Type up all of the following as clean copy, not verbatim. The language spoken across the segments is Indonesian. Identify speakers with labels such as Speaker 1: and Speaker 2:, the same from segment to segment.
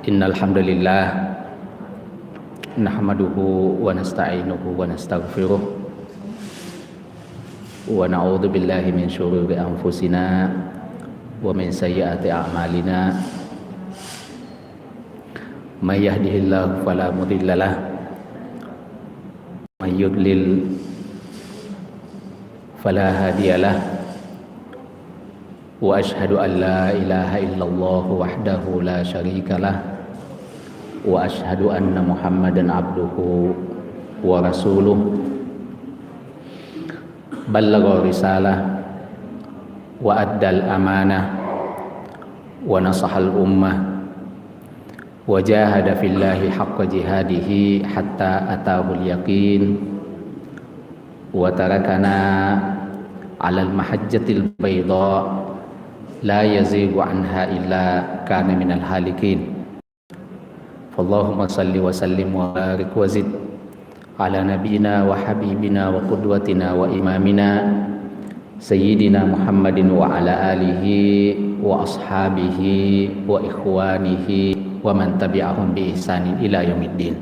Speaker 1: Innal hamdalillah nahmaduhu wa nasta'inuhu wa nastaghfiruh wa na'udzu billahi min syururi anfusina wa min sayyiati a'malina. May yahdihillahu fala mudhillalah, may yudlil fala hadiyalah. Wa ashhadu an la ilaha illallah wahdahu la syarikalah, wa ashhadu anna Muhammadan abduhu wa rasuluh. Ballagha risalah wa addal amanah wa nasahal ummah wa jahada fillahi haqqa jihadihi hatta atahul yaqin wa tarakana alal mahajjatil bayda la yazighu anha illa kana minal halikin. Allahumma salli wa sallim wa barik wa zid ala nabiyyina wa habibina wa qudwatina wa imamina sayyidina Muhammadin wa ala alihi wa ashabihi wa ikhwanihi wa man tabi'ahum bi ihsanin ila yaumiddin.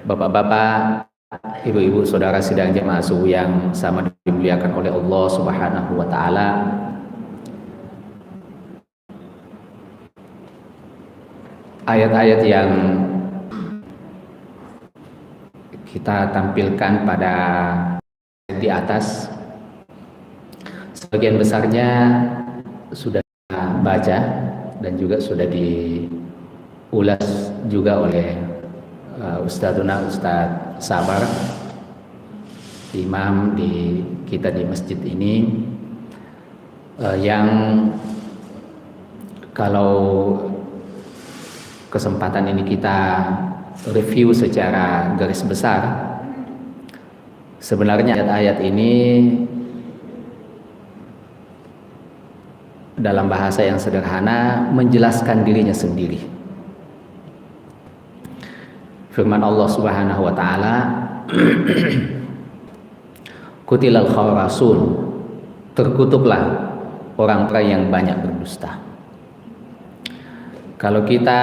Speaker 1: Bapak-bapak, ibu-ibu, saudara sidang jemaah subuh yang sama dimuliakan oleh Allah Subhanahu wa taala. Ayat-ayat yang kita tampilkan pada di atas sebagian besarnya sudah baca dan juga sudah diulas juga oleh Ustadzuna Ustadz Sabar, imam di kita di masjid ini, yang kalau kesempatan ini kita review secara garis besar, sebenarnya ayat-ayat ini dalam bahasa yang sederhana menjelaskan dirinya sendiri. Firman Allah Subhanahu wa taala, Kutilal khawrasun, terkutuklah orang-orang yang banyak berdusta. Kalau kita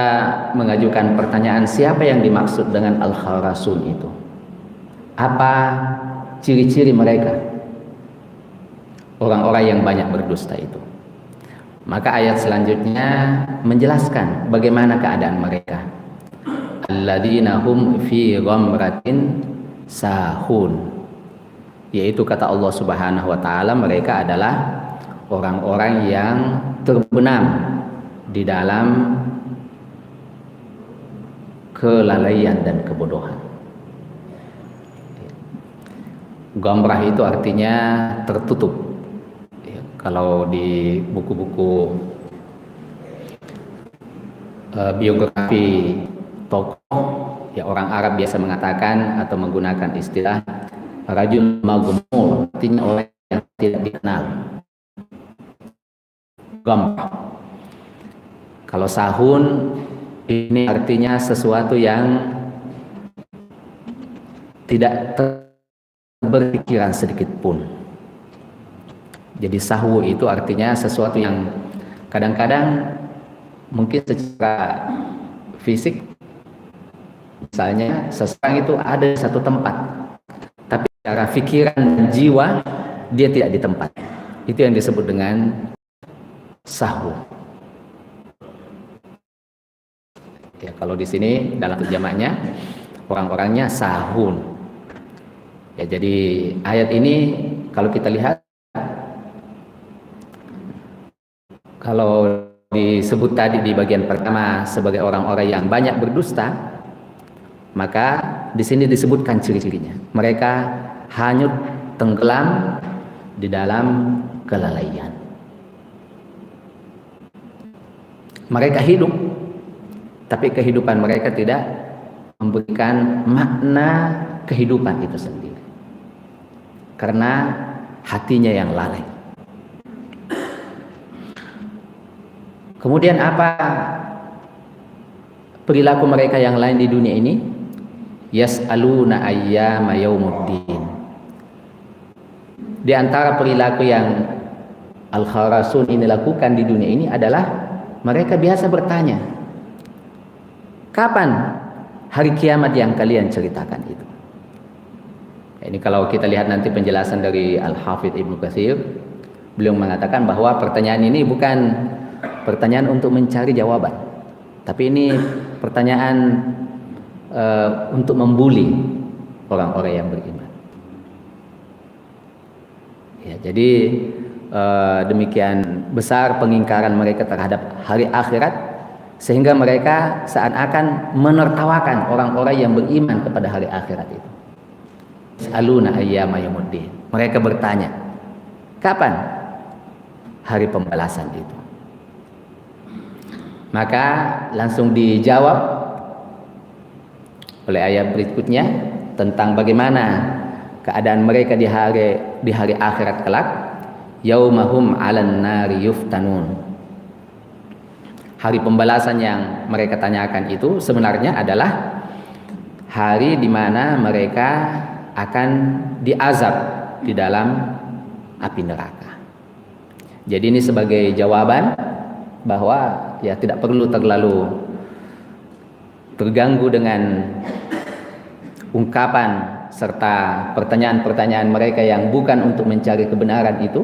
Speaker 1: mengajukan pertanyaan siapa yang dimaksud dengan al-khawrasun itu, apa ciri-ciri mereka, orang-orang yang banyak berdusta itu, maka ayat selanjutnya menjelaskan bagaimana keadaan mereka. Alladzina hum fi ghamratin sahun, yaitu kata Allah Subhanahu wa taala, mereka adalah orang-orang yang terbenam di dalam kelalaian dan kebodohan. Ghamrah itu artinya tertutup. Kalau di buku-buku biografi tokoh, ya orang Arab biasa mengatakan atau menggunakan istilah rajul maghmur, artinya orang yang tidak dikenal. Ghamrah. Kalau sahun ini artinya sesuatu yang tidak berpikiran sedikit pun. Jadi sahwu itu artinya sesuatu yang kadang-kadang mungkin secara fisik, misalnya seseorang itu ada di satu tempat, tapi secara pikiran dan jiwa dia tidak di tempat. Itu yang disebut dengan sahwu. Ya, kalau di sini dalam terjemahnya orang-orangnya sahun. Ya, jadi ayat ini kalau kita lihat, kalau disebut tadi di bagian pertama sebagai orang-orang yang banyak berdusta, maka di sini disebutkan ciri-cirinya. Mereka hanyut tenggelam di dalam kelalaian. Mereka hidup, tapi kehidupan mereka tidak memberikan makna kehidupan itu sendiri, karena hatinya yang lalai. Kemudian apa perilaku mereka yang lain di dunia ini? Yas'aluna ayyama yaumuddin. Di antara perilaku yang Al-Kharasun ini lakukan di dunia ini adalah mereka biasa bertanya, kapan hari kiamat yang kalian ceritakan itu? Ini kalau kita lihat nanti penjelasan dari Al-Hafidh Ibnu Katsir, beliau mengatakan bahwa pertanyaan ini bukan pertanyaan untuk mencari jawaban, tapi ini pertanyaan untuk membuli orang-orang yang beriman. Ya, jadi demikian besar pengingkaran mereka terhadap hari akhirat sehingga mereka seakan-akan menertawakan orang-orang yang beriman kepada hari akhirat itu. Aluna ayyama yaumuddin. Mereka bertanya, kapan hari pembalasan itu? Maka langsung dijawab oleh ayat berikutnya tentang bagaimana keadaan mereka di hari akhirat kelak. Yaumahum 'alan nari yuftanun. Hari pembalasan yang mereka tanyakan itu sebenarnya adalah hari di mana mereka akan diazab di dalam api neraka. Jadi ini sebagai jawaban bahwa ya tidak perlu terlalu terganggu dengan ungkapan serta pertanyaan-pertanyaan mereka yang bukan untuk mencari kebenaran itu.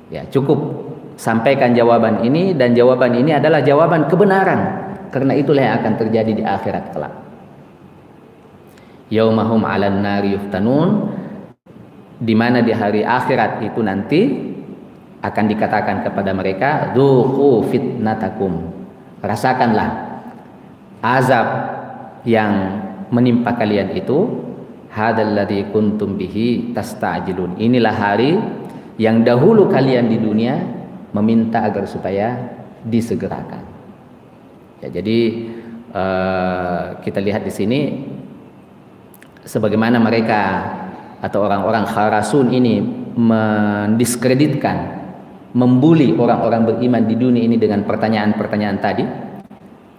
Speaker 1: Ya, cukup sampaikan jawaban ini, dan jawaban ini adalah jawaban kebenaran, karena itulah yang akan terjadi di akhirat kelak. Yaumahum 'alan nari yuftanun, di mana di hari akhirat itu nanti akan dikatakan kepada mereka, dzuqu fitnatakum, rasakanlah azab yang menimpa kalian itu, hadzalladzi kuntum bihi tasta'jilun. Inilah hari yang dahulu kalian di dunia meminta agar supaya disegerakan. Ya, jadi kita lihat di sini sebagaimana mereka atau orang-orang Kharasun ini mendiskreditkan, membuli orang-orang beriman di dunia ini dengan pertanyaan-pertanyaan tadi.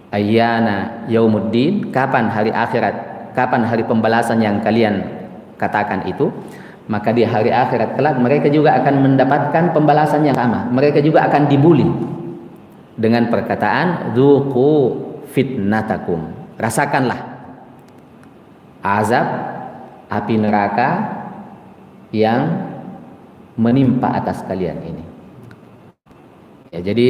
Speaker 1: Ayyana yaumuddin, kapan hari akhirat, kapan hari pembalasan yang kalian katakan itu? Maka di hari akhirat kelak mereka juga akan mendapatkan pembalasan yang sama. Mereka juga akan dibuli dengan perkataan dzuqu fitnatakum, rasakanlah azab api neraka yang menimpa atas kalian ini. Ya, jadi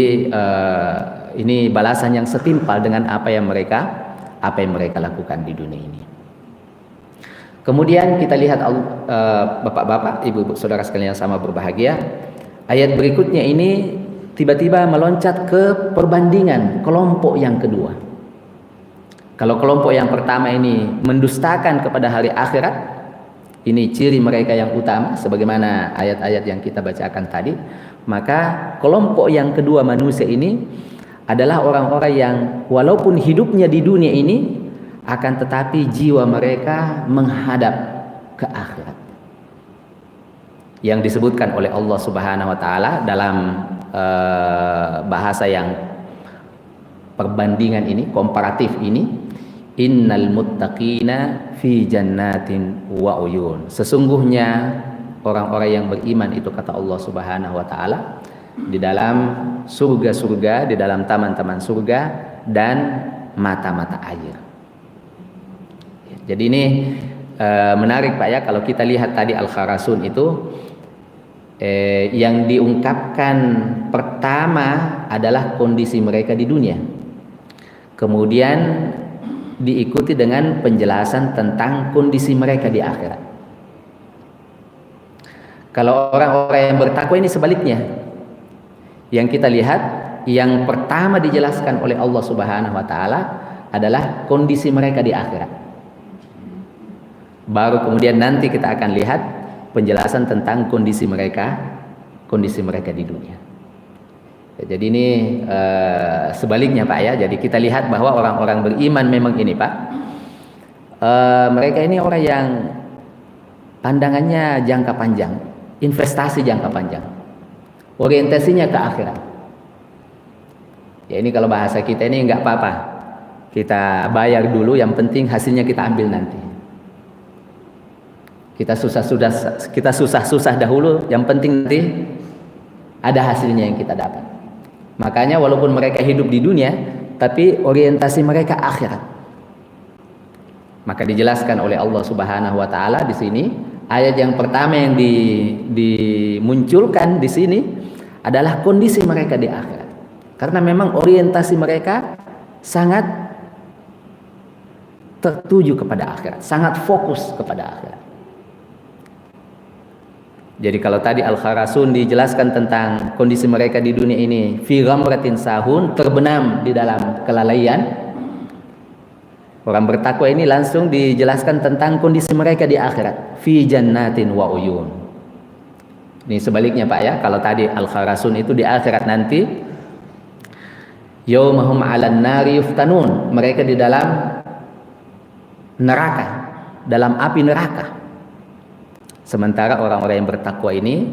Speaker 1: ini balasan yang setimpal dengan apa yang mereka lakukan di dunia ini. Kemudian kita lihat bapak-bapak, ibu-ibu, saudara sekalian yang sama berbahagia, ayat berikutnya ini tiba-tiba meloncat ke perbandingan kelompok yang kedua. Kalau kelompok yang pertama ini mendustakan kepada hari akhirat, ini ciri mereka yang utama sebagaimana ayat-ayat yang kita bacakan tadi. Maka kelompok yang kedua manusia ini adalah orang-orang yang walaupun hidupnya di dunia ini, akan tetapi jiwa mereka menghadap ke akhirat. Yang disebutkan oleh Allah Subhanahu wa taala dalam bahasa yang perbandingan ini, komparatif ini, innal muttaqina fi jannatin wa uyun. Sesungguhnya orang-orang yang beriman itu, kata Allah Subhanahu wa taala, di dalam surga-surga, di dalam taman-taman surga dan mata-mata air. Jadi ini menarik Pak ya, kalau kita lihat tadi Al-Kharasun itu yang diungkapkan pertama adalah kondisi mereka di dunia. Kemudian diikuti dengan penjelasan tentang kondisi mereka di akhirat. Kalau orang-orang yang bertakwa ini sebaliknya. Yang kita lihat, yang pertama dijelaskan oleh Allah Subhanahu wa taala adalah kondisi mereka di akhirat. Baru kemudian nanti kita akan lihat penjelasan tentang kondisi mereka di dunia. Jadi ini sebaliknya Pak ya. Jadi kita lihat bahwa orang-orang beriman memang ini Pak, mereka ini orang yang pandangannya jangka panjang, investasi jangka panjang, orientasinya ke akhirat. Ya ini kalau bahasa kita ini nggak apa-apa, kita bayar dulu, yang penting hasilnya kita ambil nanti. Kita susah-susah dahulu, yang penting nanti ada hasilnya yang kita dapat. Makanya walaupun mereka hidup di dunia, tapi orientasi mereka akhirat. Maka dijelaskan oleh Allah Subhanahu wa taala di sini, ayat yang pertama yang dimunculkan di sini adalah kondisi mereka di akhirat. Karena memang orientasi mereka sangat tertuju kepada akhirat, sangat fokus kepada akhirat. Jadi kalau tadi Al-Kharasun dijelaskan tentang kondisi mereka di dunia ini, fi ghamratin sahun, terbenam di dalam kelalaian. Orang bertakwa ini langsung dijelaskan tentang kondisi mereka di akhirat, fi jannatin wa uyun. Ini sebaliknya Pak ya, kalau tadi Al-Kharasun itu di akhirat nanti, yaumahum 'alan nari yuftanun, mereka di dalam neraka, dalam api neraka. Sementara orang-orang yang bertakwa ini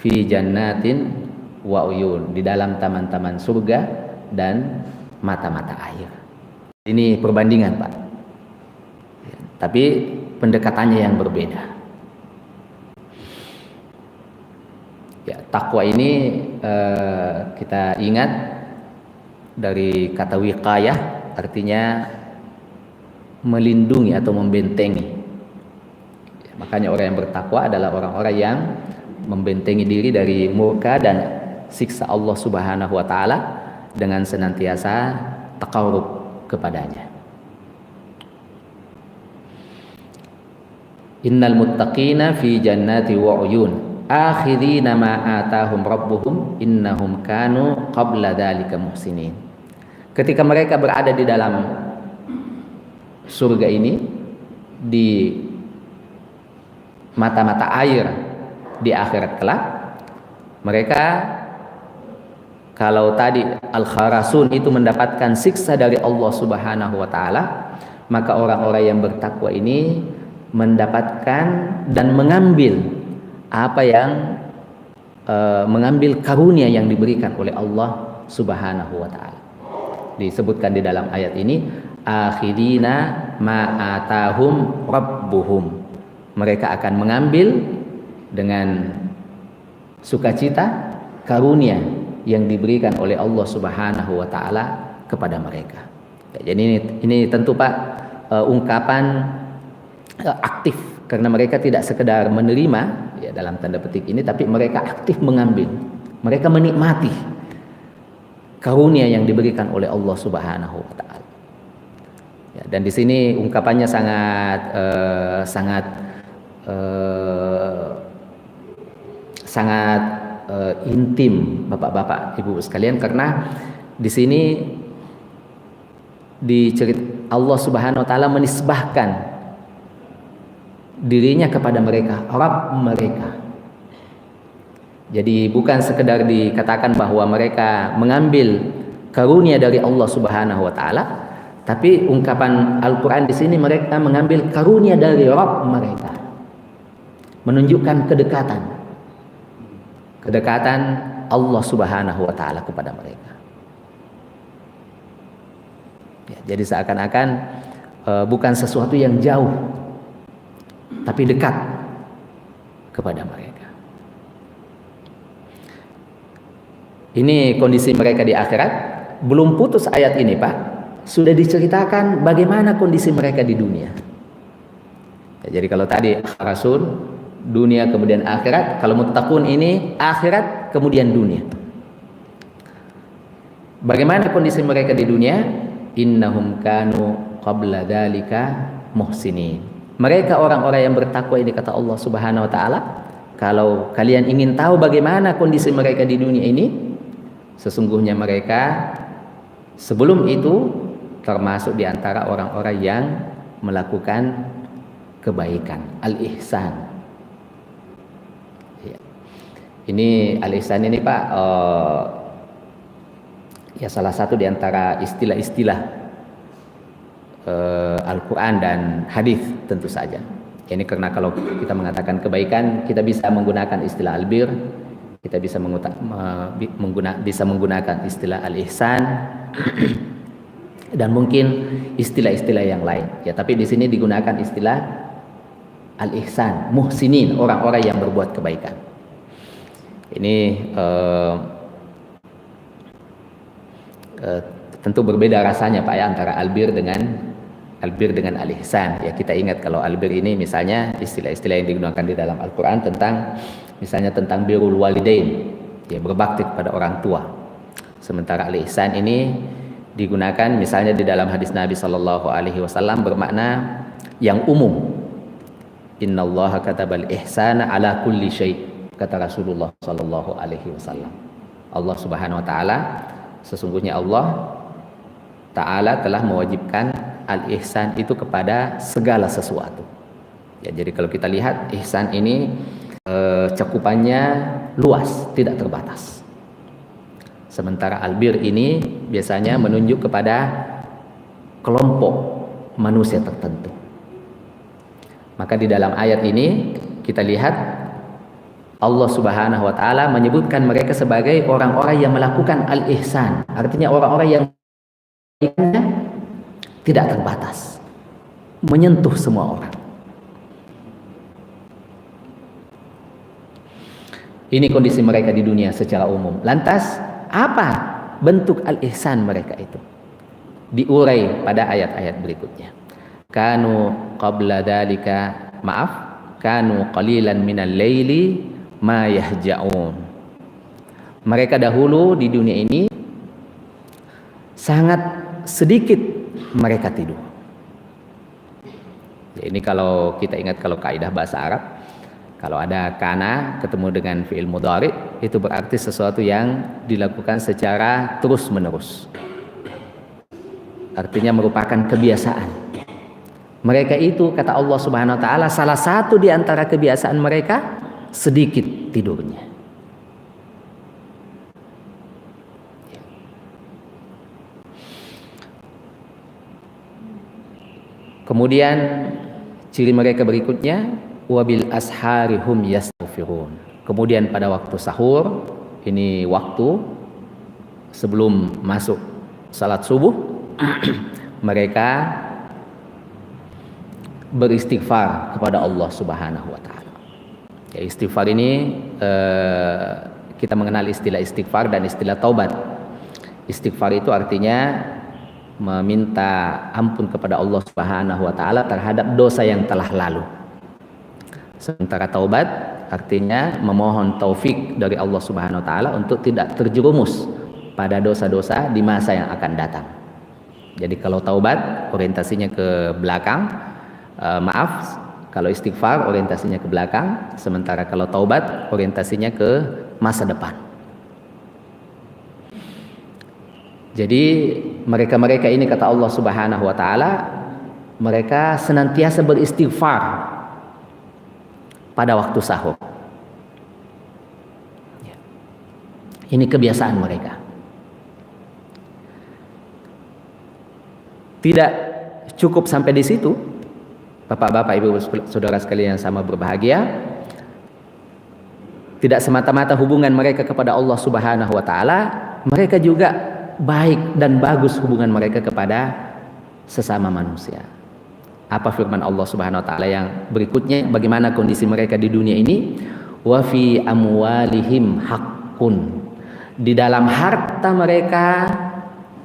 Speaker 1: fi jannatin wa uyun, di dalam taman-taman surga dan mata-mata air. Ini perbandingan Pak. Tapi pendekatannya yang berbeda. Ya, takwa ini kita ingat dari kata wiqayah, artinya melindungi atau membentengi. Makanya orang yang bertakwa adalah orang-orang yang membentengi diri dari murka dan siksa Allah Subhanahu wa taala dengan senantiasa taqarrub kepadanya. Innal muttaqina fi jannati wa uyun akhidina ma atahum rabbuhum innahum kanu qabla dzalika muhsinin. Ketika mereka berada di dalam surga ini, di mata-mata air di akhirat kelak, mereka kalau tadi Al-Kharasun itu mendapatkan siksa dari Allah Subhanahu wa taala, maka orang-orang yang bertakwa ini mendapatkan dan mengambil apa yang mengambil karunia yang diberikan oleh Allah Subhanahu wa taala. Disebutkan di dalam ayat ini, akhidina ma atahum rabbuhum. Mereka akan mengambil dengan sukacita karunia yang diberikan oleh Allah Subhanahu wa taala kepada mereka. Ya, jadi ini tentu Pak ungkapan aktif, karena mereka tidak sekedar menerima ya dalam tanda petik ini, tapi mereka aktif mengambil. Mereka menikmati karunia yang diberikan oleh Allah Subhanahu wa taala. Ya, dan di sini ungkapannya sangat intim Bapak-bapak, Ibu sekalian, karena di sini Allah Subhanahu wa taala menisbahkan dirinya kepada mereka, Rabb mereka. Jadi bukan sekedar dikatakan bahwa mereka mengambil karunia dari Allah Subhanahu wa taala, tapi ungkapan Al-Qur'an di sini mereka mengambil karunia dari Rabb mereka. Menunjukkan kedekatan Allah Subhanahu wa taala kepada mereka. Ya, jadi seakan-akan bukan sesuatu yang jauh, tapi dekat kepada mereka. Ini kondisi mereka di akhirat. Belum putus ayat ini Pak, sudah diceritakan bagaimana kondisi mereka di dunia. Ya, jadi kalau tadi Rasul dunia kemudian akhirat, kalau muttaqun ini akhirat kemudian dunia. Bagaimana kondisi mereka di dunia? Innahum kanu qabla dzalika muhsinin. Mereka orang-orang yang bertakwa ini, kata Allah Subhanahu wa taala, kalau kalian ingin tahu bagaimana kondisi mereka di dunia ini, sesungguhnya mereka sebelum itu termasuk di antara orang-orang yang melakukan kebaikan, al-ihsan. Ini al-ihsan ini Pak ya salah satu di antara istilah-istilah Al-Quran dan hadis tentu saja. Ini karena kalau kita mengatakan kebaikan, kita bisa menggunakan istilah al-bir, kita bisa menggunakan istilah al-ihsan dan mungkin istilah-istilah yang lain. Ya, tapi di sini digunakan istilah al-ihsan, muhsinin, orang-orang yang berbuat kebaikan. Ini tentu berbeda rasanya Pak ya antara albir dengan al-ihsan. Ya kita ingat kalau albir ini misalnya istilah-istilah yang digunakan di dalam Al-Qur'an tentang misalnya tentang birrul walidain, ya berbakti kepada orang tua. Sementara al-ihsan ini digunakan misalnya di dalam hadis Nabi sallallahu alaihi wasallam bermakna yang umum. Innallaha katabal ihsana ala kulli syai', kata Rasulullah sallallahu alaihi wasallam. Allah Subhanahu wa taala, sesungguhnya Allah Ta'ala telah mewajibkan al-ihsan itu kepada segala sesuatu. Ya, jadi kalau kita lihat ihsan ini cakupannya luas, tidak terbatas. Sementara albir ini biasanya menunjuk kepada kelompok manusia tertentu. Maka di dalam ayat ini kita lihat Allah Subhanahu wa taala menyebutkan mereka sebagai orang-orang yang melakukan al-ihsan. Artinya orang-orang yang tidak terbatas, menyentuh semua orang. Ini kondisi mereka di dunia secara umum. Lantas apa bentuk al-ihsan mereka itu? Diurai pada ayat-ayat berikutnya. Kanu qabla dalika, kanu qalilan minal laili ma yahja'un. Mereka dahulu di dunia ini sangat sedikit mereka tidur. Ya, ini kalau kita ingat kalau kaidah bahasa Arab, kalau ada kana ketemu dengan fi'il mudhari itu berarti sesuatu yang dilakukan secara terus menerus. Artinya merupakan kebiasaan. Mereka itu kata Allah Subhanahu wa taala salah satu di antara kebiasaan mereka sedikit tidurnya. Kemudian ciri mereka berikutnya wabil asharihum yastaghfirun. Kemudian pada waktu sahur, ini waktu sebelum masuk salat subuh, mereka beristighfar kepada Allah Subhanahu wa taala. Ya, istighfar ini kita mengenal istilah istighfar dan istilah taubat. Istighfar itu artinya meminta ampun kepada Allah Subhanahu wa taala terhadap dosa yang telah lalu. Sementara taubat artinya memohon taufik dari Allah Subhanahu wa taala untuk tidak terjerumus pada dosa-dosa di masa yang akan datang. Jadi kalau taubat orientasinya ke belakang, kalau istighfar orientasinya ke belakang, sementara kalau taubat orientasinya ke masa depan. Jadi mereka-mereka ini kata Allah Subhanahu wa taala, mereka senantiasa beristighfar pada waktu sahur. Ini kebiasaan mereka. Tidak cukup sampai di situ. Bapak-bapak, ibu, saudara sekalian yang sama berbahagia. Tidak semata-mata hubungan mereka kepada Allah Subhanahu wa taala, mereka juga baik dan bagus hubungan mereka kepada sesama manusia. Apa firman Allah Subhanahu wa taala yang berikutnya, bagaimana kondisi mereka di dunia ini? Wa fi amwalihim haqqun. Di dalam harta mereka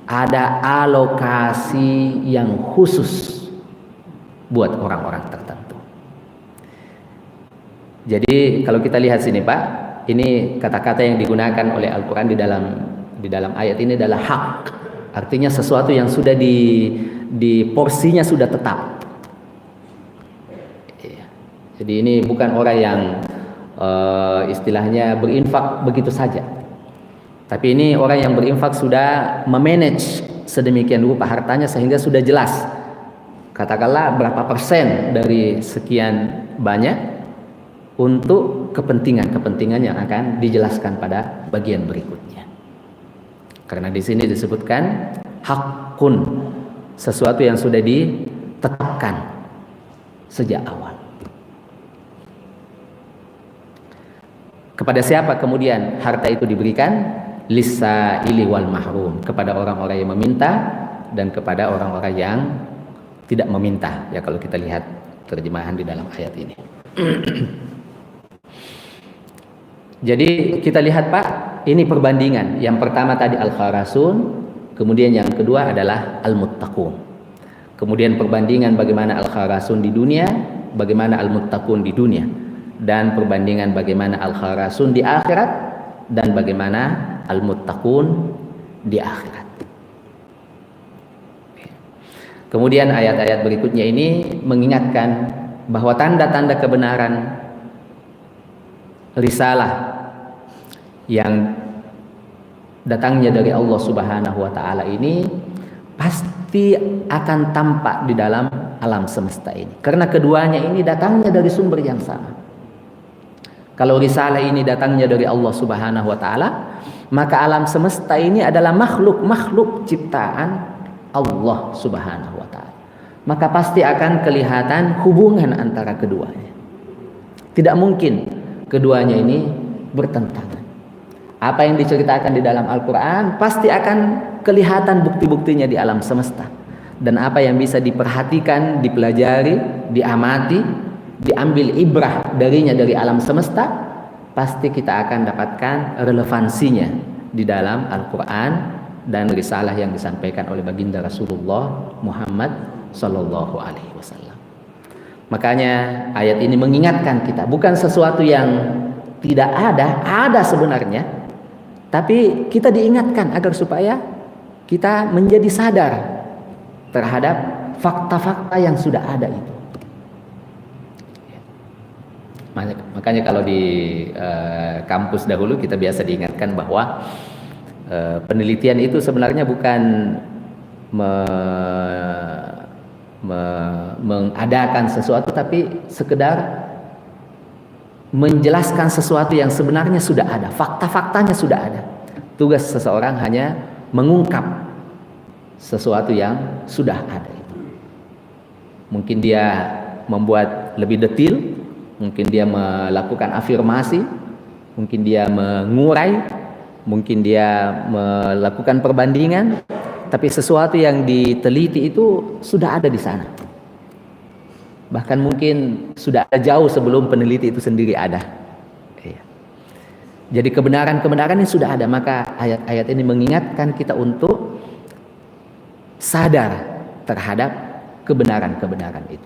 Speaker 1: ada alokasi yang khusus buat orang-orang tertentu. Jadi kalau kita lihat sini Pak, ini kata-kata yang digunakan oleh Al-Quran di dalam ayat ini adalah hak. Artinya sesuatu yang sudah di porsinya sudah tetap. Jadi ini bukan orang yang istilahnya berinfak begitu saja. Tapi ini orang yang berinfak sudah memanage sedemikian rupa hartanya sehingga sudah jelas. Katakanlah berapa persen dari sekian banyak untuk kepentingan yang akan dijelaskan pada bagian berikutnya. Karena di sini disebutkan hakun, sesuatu yang sudah ditetapkan sejak awal. Kepada siapa kemudian harta itu diberikan? Lis-sa'ili wal mahrum, kepada orang-orang yang meminta dan kepada orang-orang yang tidak meminta. Ya kalau kita lihat terjemahan di dalam ayat ini. Jadi kita lihat Pak, ini perbandingan. Yang pertama tadi Al-Kharasun, kemudian yang kedua adalah Al-Muttaqun. Kemudian perbandingan bagaimana Al-Kharasun di dunia, bagaimana Al-Muttaqun di dunia, dan perbandingan bagaimana Al-Kharasun di akhirat dan bagaimana Al-Muttaqun di akhirat. Kemudian ayat-ayat berikutnya ini mengingatkan bahwa tanda-tanda kebenaran risalah yang datangnya dari Allah Subhanahu wa taala ini pasti akan tampak di dalam alam semesta ini. Karena keduanya ini datangnya dari sumber yang sama. Kalau risalah ini datangnya dari Allah Subhanahu wa taala, maka alam semesta ini adalah makhluk ciptaan Allah Subhanahu wa taala. Maka pasti akan kelihatan hubungan antara keduanya. Tidak mungkin keduanya ini bertentangan. Apa yang diceritakan di dalam Al-Quran pasti akan kelihatan bukti-buktinya di alam semesta. Dan apa yang bisa diperhatikan, dipelajari, diamati, diambil ibrah darinya dari alam semesta, pasti kita akan dapatkan relevansinya di dalam Al-Quran dan risalah yang disampaikan oleh baginda Rasulullah Muhammad Sallallahu Alaihi Wasallam. Makanya ayat ini mengingatkan kita, bukan sesuatu yang tidak ada sebenarnya, tapi kita diingatkan agar supaya kita menjadi sadar terhadap fakta-fakta yang sudah ada itu. Makanya kalau di kampus dahulu kita biasa diingatkan bahwa penelitian itu sebenarnya bukan mengadakan sesuatu, tapi sekedar menjelaskan sesuatu yang sebenarnya sudah ada, fakta-faktanya sudah ada. Tugas seseorang hanya mengungkap sesuatu yang sudah ada itu. Mungkin dia membuat lebih detail, mungkin dia melakukan afirmasi, mungkin dia mengurai, mungkin dia melakukan perbandingan. Tapi sesuatu yang diteliti itu sudah ada di sana. Bahkan mungkin sudah ada jauh sebelum peneliti itu sendiri ada. Jadi kebenaran-kebenaran ini sudah ada. Maka ayat-ayat ini mengingatkan kita untuk sadar terhadap kebenaran-kebenaran itu.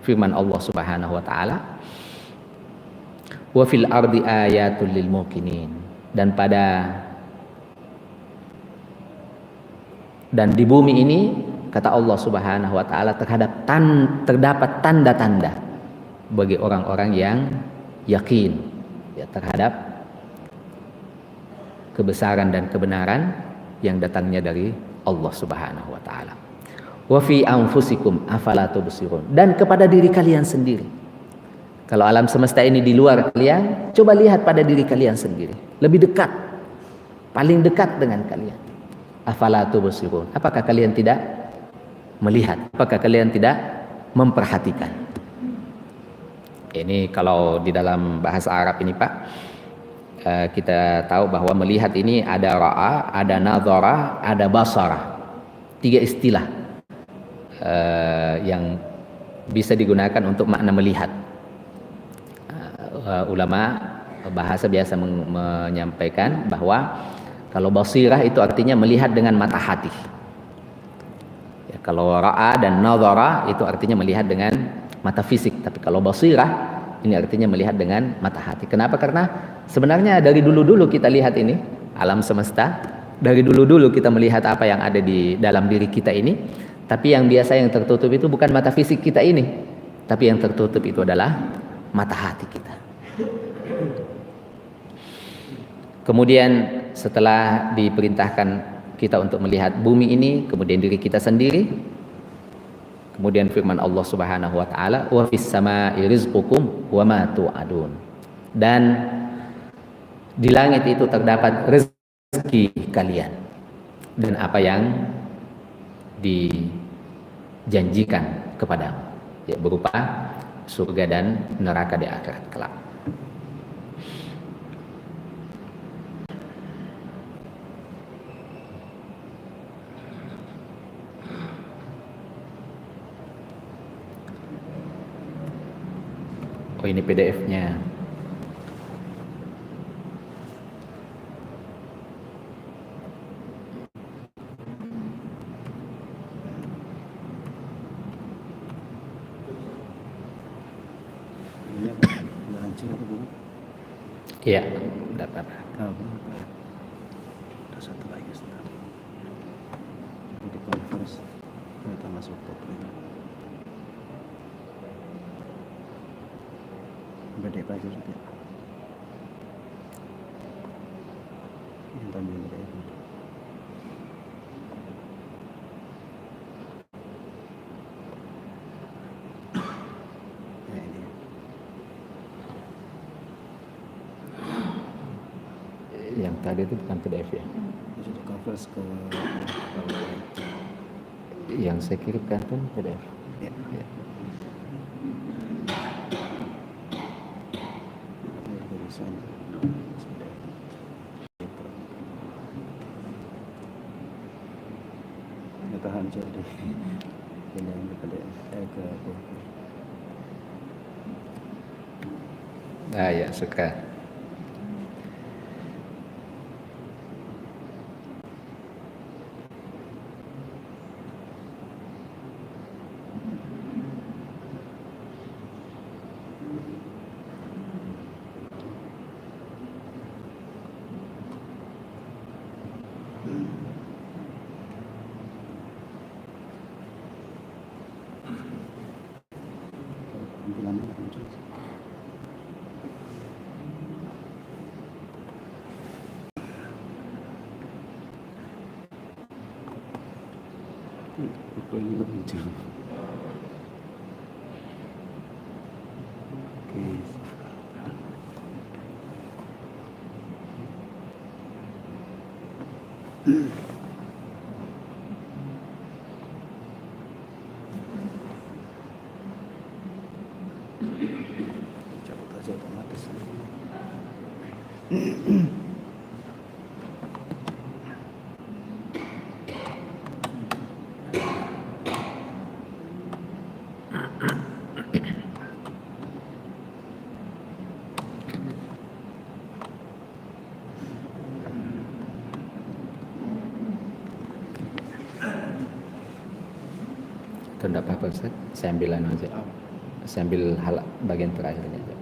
Speaker 1: Firman Allah Subhanahu wa taala, "Wa fil ardi ayatul lil muqinin." Dan di bumi ini, kata Allah Subhanahu wa taala, terdapat tanda-tanda bagi orang-orang yang yakin terhadap kebesaran dan kebenaran yang datangnya dari Allah Subhanahu wa taala. Wa fi anfusikum afala tubsirun. Dan kepada diri kalian sendiri. Kalau alam semesta ini di luar kalian, coba lihat pada diri kalian sendiri. Lebih dekat, paling dekat dengan kalian. Afala tubsirun. Apakah kalian tidak melihat? Apakah kalian tidak memperhatikan? Ini kalau di dalam bahasa Arab ini Pak, kita tahu bahwa melihat ini ada ra'a, ada nadhara, ada basara. 3 istilah yang bisa digunakan untuk makna melihat. Ulama bahasa biasa menyampaikan bahwa kalau basirah itu artinya melihat dengan mata hati. Ya, kalau ra'a dan nadhara itu artinya melihat dengan mata fisik. Tapi kalau basirah ini artinya melihat dengan mata hati. Kenapa? Karena sebenarnya dari dulu-dulu kita lihat ini alam semesta. Dari dulu-dulu kita melihat apa yang ada di dalam diri kita ini. Tapi yang biasa yang tertutup itu bukan mata fisik kita ini. Tapi yang tertutup itu adalah mata hati kita. Kemudian setelah diperintahkan kita untuk melihat bumi ini, kemudian diri kita sendiri, kemudian firman Allah Subhanahu wa taala, wa fis samaa'i rizqukum wa ma tu'adun. Dan di langit itu terdapat rezeki kalian dan apa yang dijanjikan kepadamu, ya, berupa surga dan neraka di akhirat kelak. Oh Oh, ini PDF-nya. Iya, dapat.
Speaker 2: Ada satu lagi Ustaz. Di conference kita masuk top ini. Beda aja Ustaz. Yang tadi beda. Ya ini.
Speaker 1: Yang tadi itu bukan PDF ya.
Speaker 2: Jadi conference ke
Speaker 1: Yang saya kirimkan pun PDF.
Speaker 2: ya.
Speaker 1: Ya.
Speaker 2: Tahan jadi ini yang ke
Speaker 1: Ah ya, suka.
Speaker 2: tampilannya muncul. Rupanya muncul. Oke. Cabut aja otomatis.
Speaker 1: Itu enggak apa-apa Ustaz. Saya ambil aja. Saya ambil hal bagian terakhirnya aja.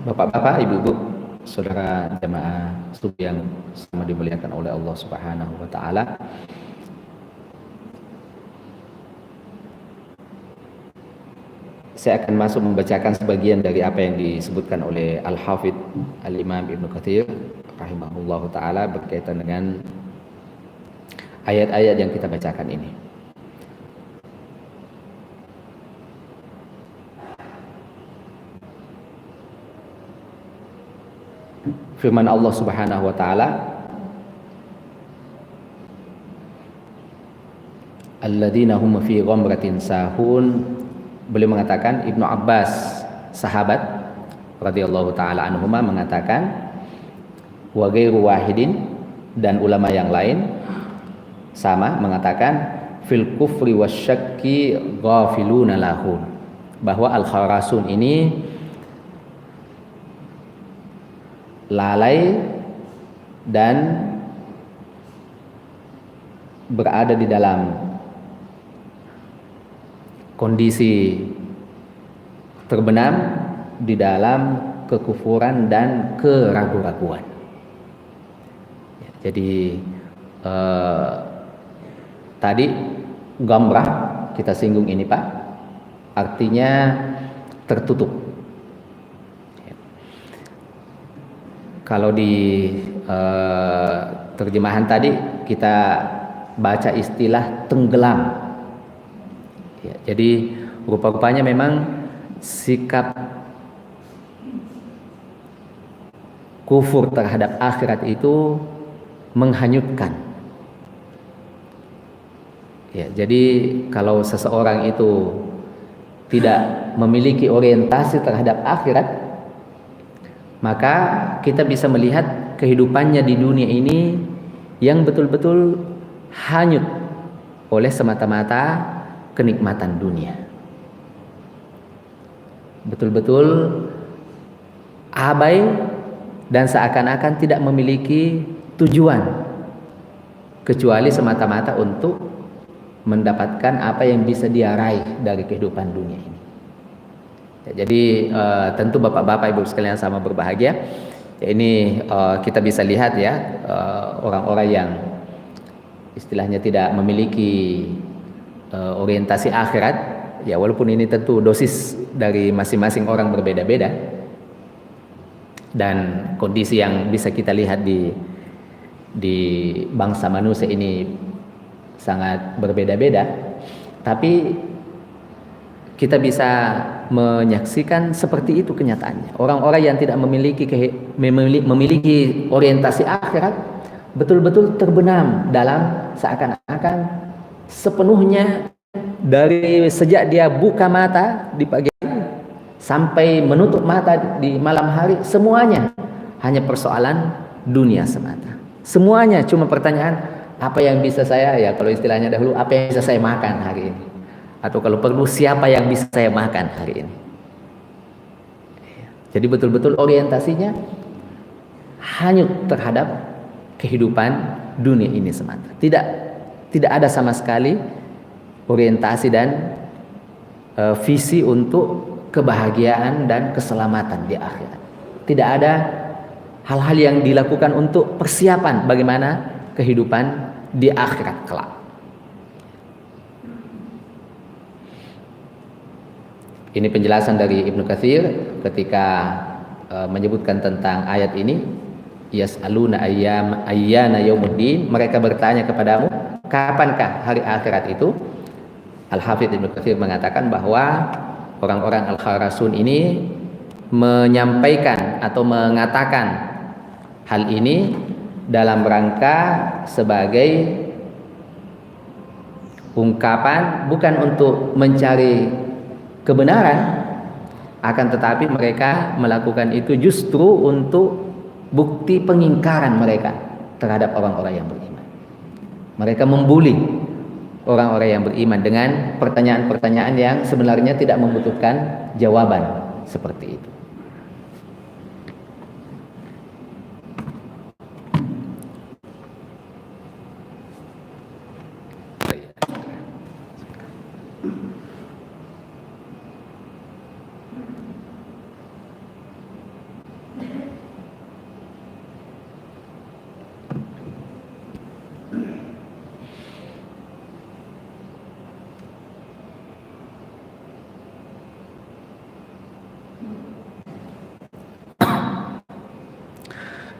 Speaker 1: Bapak-bapak, ibu-ibu, saudara jamaah studi yang sama dimuliakan oleh Allah Subhanahu wa taala. Saya akan masuk membacakan sebagian dari apa yang disebutkan oleh Al-Hafidz Al-Imam Ibnu Katsir rahimahullahu taala berkaitan dengan ayat-ayat yang kita bacakan ini. Firman Allah Subhanahu wa taala, alladzina hum fi ghamratin sahun. Beliau mengatakan, Ibnu Abbas sahabat radhiyallahu taala anhuma mengatakan, wa ghairu wahidin, dan ulama yang lain sama mengatakan, fil kufri wasyakki ghafiluna lahu, bahwa al-kharasun ini lalai dan berada di dalam kondisi terbenam di dalam kekufuran dan keraguan-raguan. Jadi tadi gamrah kita singgung ini Pak, artinya tertutup. Kalau di terjemahan tadi kita baca istilah tenggelam. Ya, jadi rupa-rupanya memang sikap kufur terhadap akhirat itu menghanyutkan. Ya, jadi kalau seseorang itu tidak memiliki orientasi terhadap akhirat, maka kita bisa melihat kehidupannya di dunia ini yang betul-betul hanyut oleh semata-mata kenikmatan dunia. Betul-betul abai dan seakan-akan tidak memiliki tujuan kecuali semata-mata untuk mendapatkan apa yang bisa dia raih dari kehidupan dunia ini. Ya, jadi tentu bapak-bapak ibu sekalian sama berbahagia. Ya, ini kita bisa lihat ya orang-orang yang istilahnya tidak memiliki orientasi akhirat. Ya walaupun ini tentu dosis dari masing-masing orang berbeda-beda dan kondisi yang bisa kita lihat di bangsa manusia ini sangat berbeda-beda, tapi kita bisa menyaksikan seperti itu kenyataannya. Orang-orang yang tidak memiliki orientasi akhirat betul-betul terbenam dalam seakan-akan sepenuhnya dari sejak dia buka mata di pagi hari sampai menutup mata di malam hari, semuanya hanya persoalan dunia semata. Semuanya cuma pertanyaan, apa yang bisa saya, ya kalau istilahnya dahulu, apa yang bisa saya makan hari ini, atau kalau perlu siapa yang bisa saya makan hari ini. Jadi betul-betul orientasinya hanyut terhadap kehidupan dunia ini semata. Tidak ada sama sekali orientasi dan visi untuk kebahagiaan dan keselamatan di akhirat. Tidak ada hal-hal yang dilakukan untuk persiapan bagaimana kehidupan di akhirat kelak. Ini penjelasan dari Ibnu Katsir ketika menyebutkan tentang ayat ini. Yas'aluna ayyana yaumuddin, mereka bertanya kepadamu, kapankah hari akhirat itu? Al-Hafidz Ibnu Katsir mengatakan bahwa orang-orang Al-Kharasun ini menyampaikan atau mengatakan hal ini dalam rangka sebagai ungkapan bukan untuk mencari kebenaran, akan tetapi mereka melakukan itu justru untuk bukti pengingkaran mereka terhadap orang-orang yang beriman. Mereka membuli orang-orang yang beriman dengan pertanyaan-pertanyaan yang sebenarnya tidak membutuhkan jawaban seperti itu.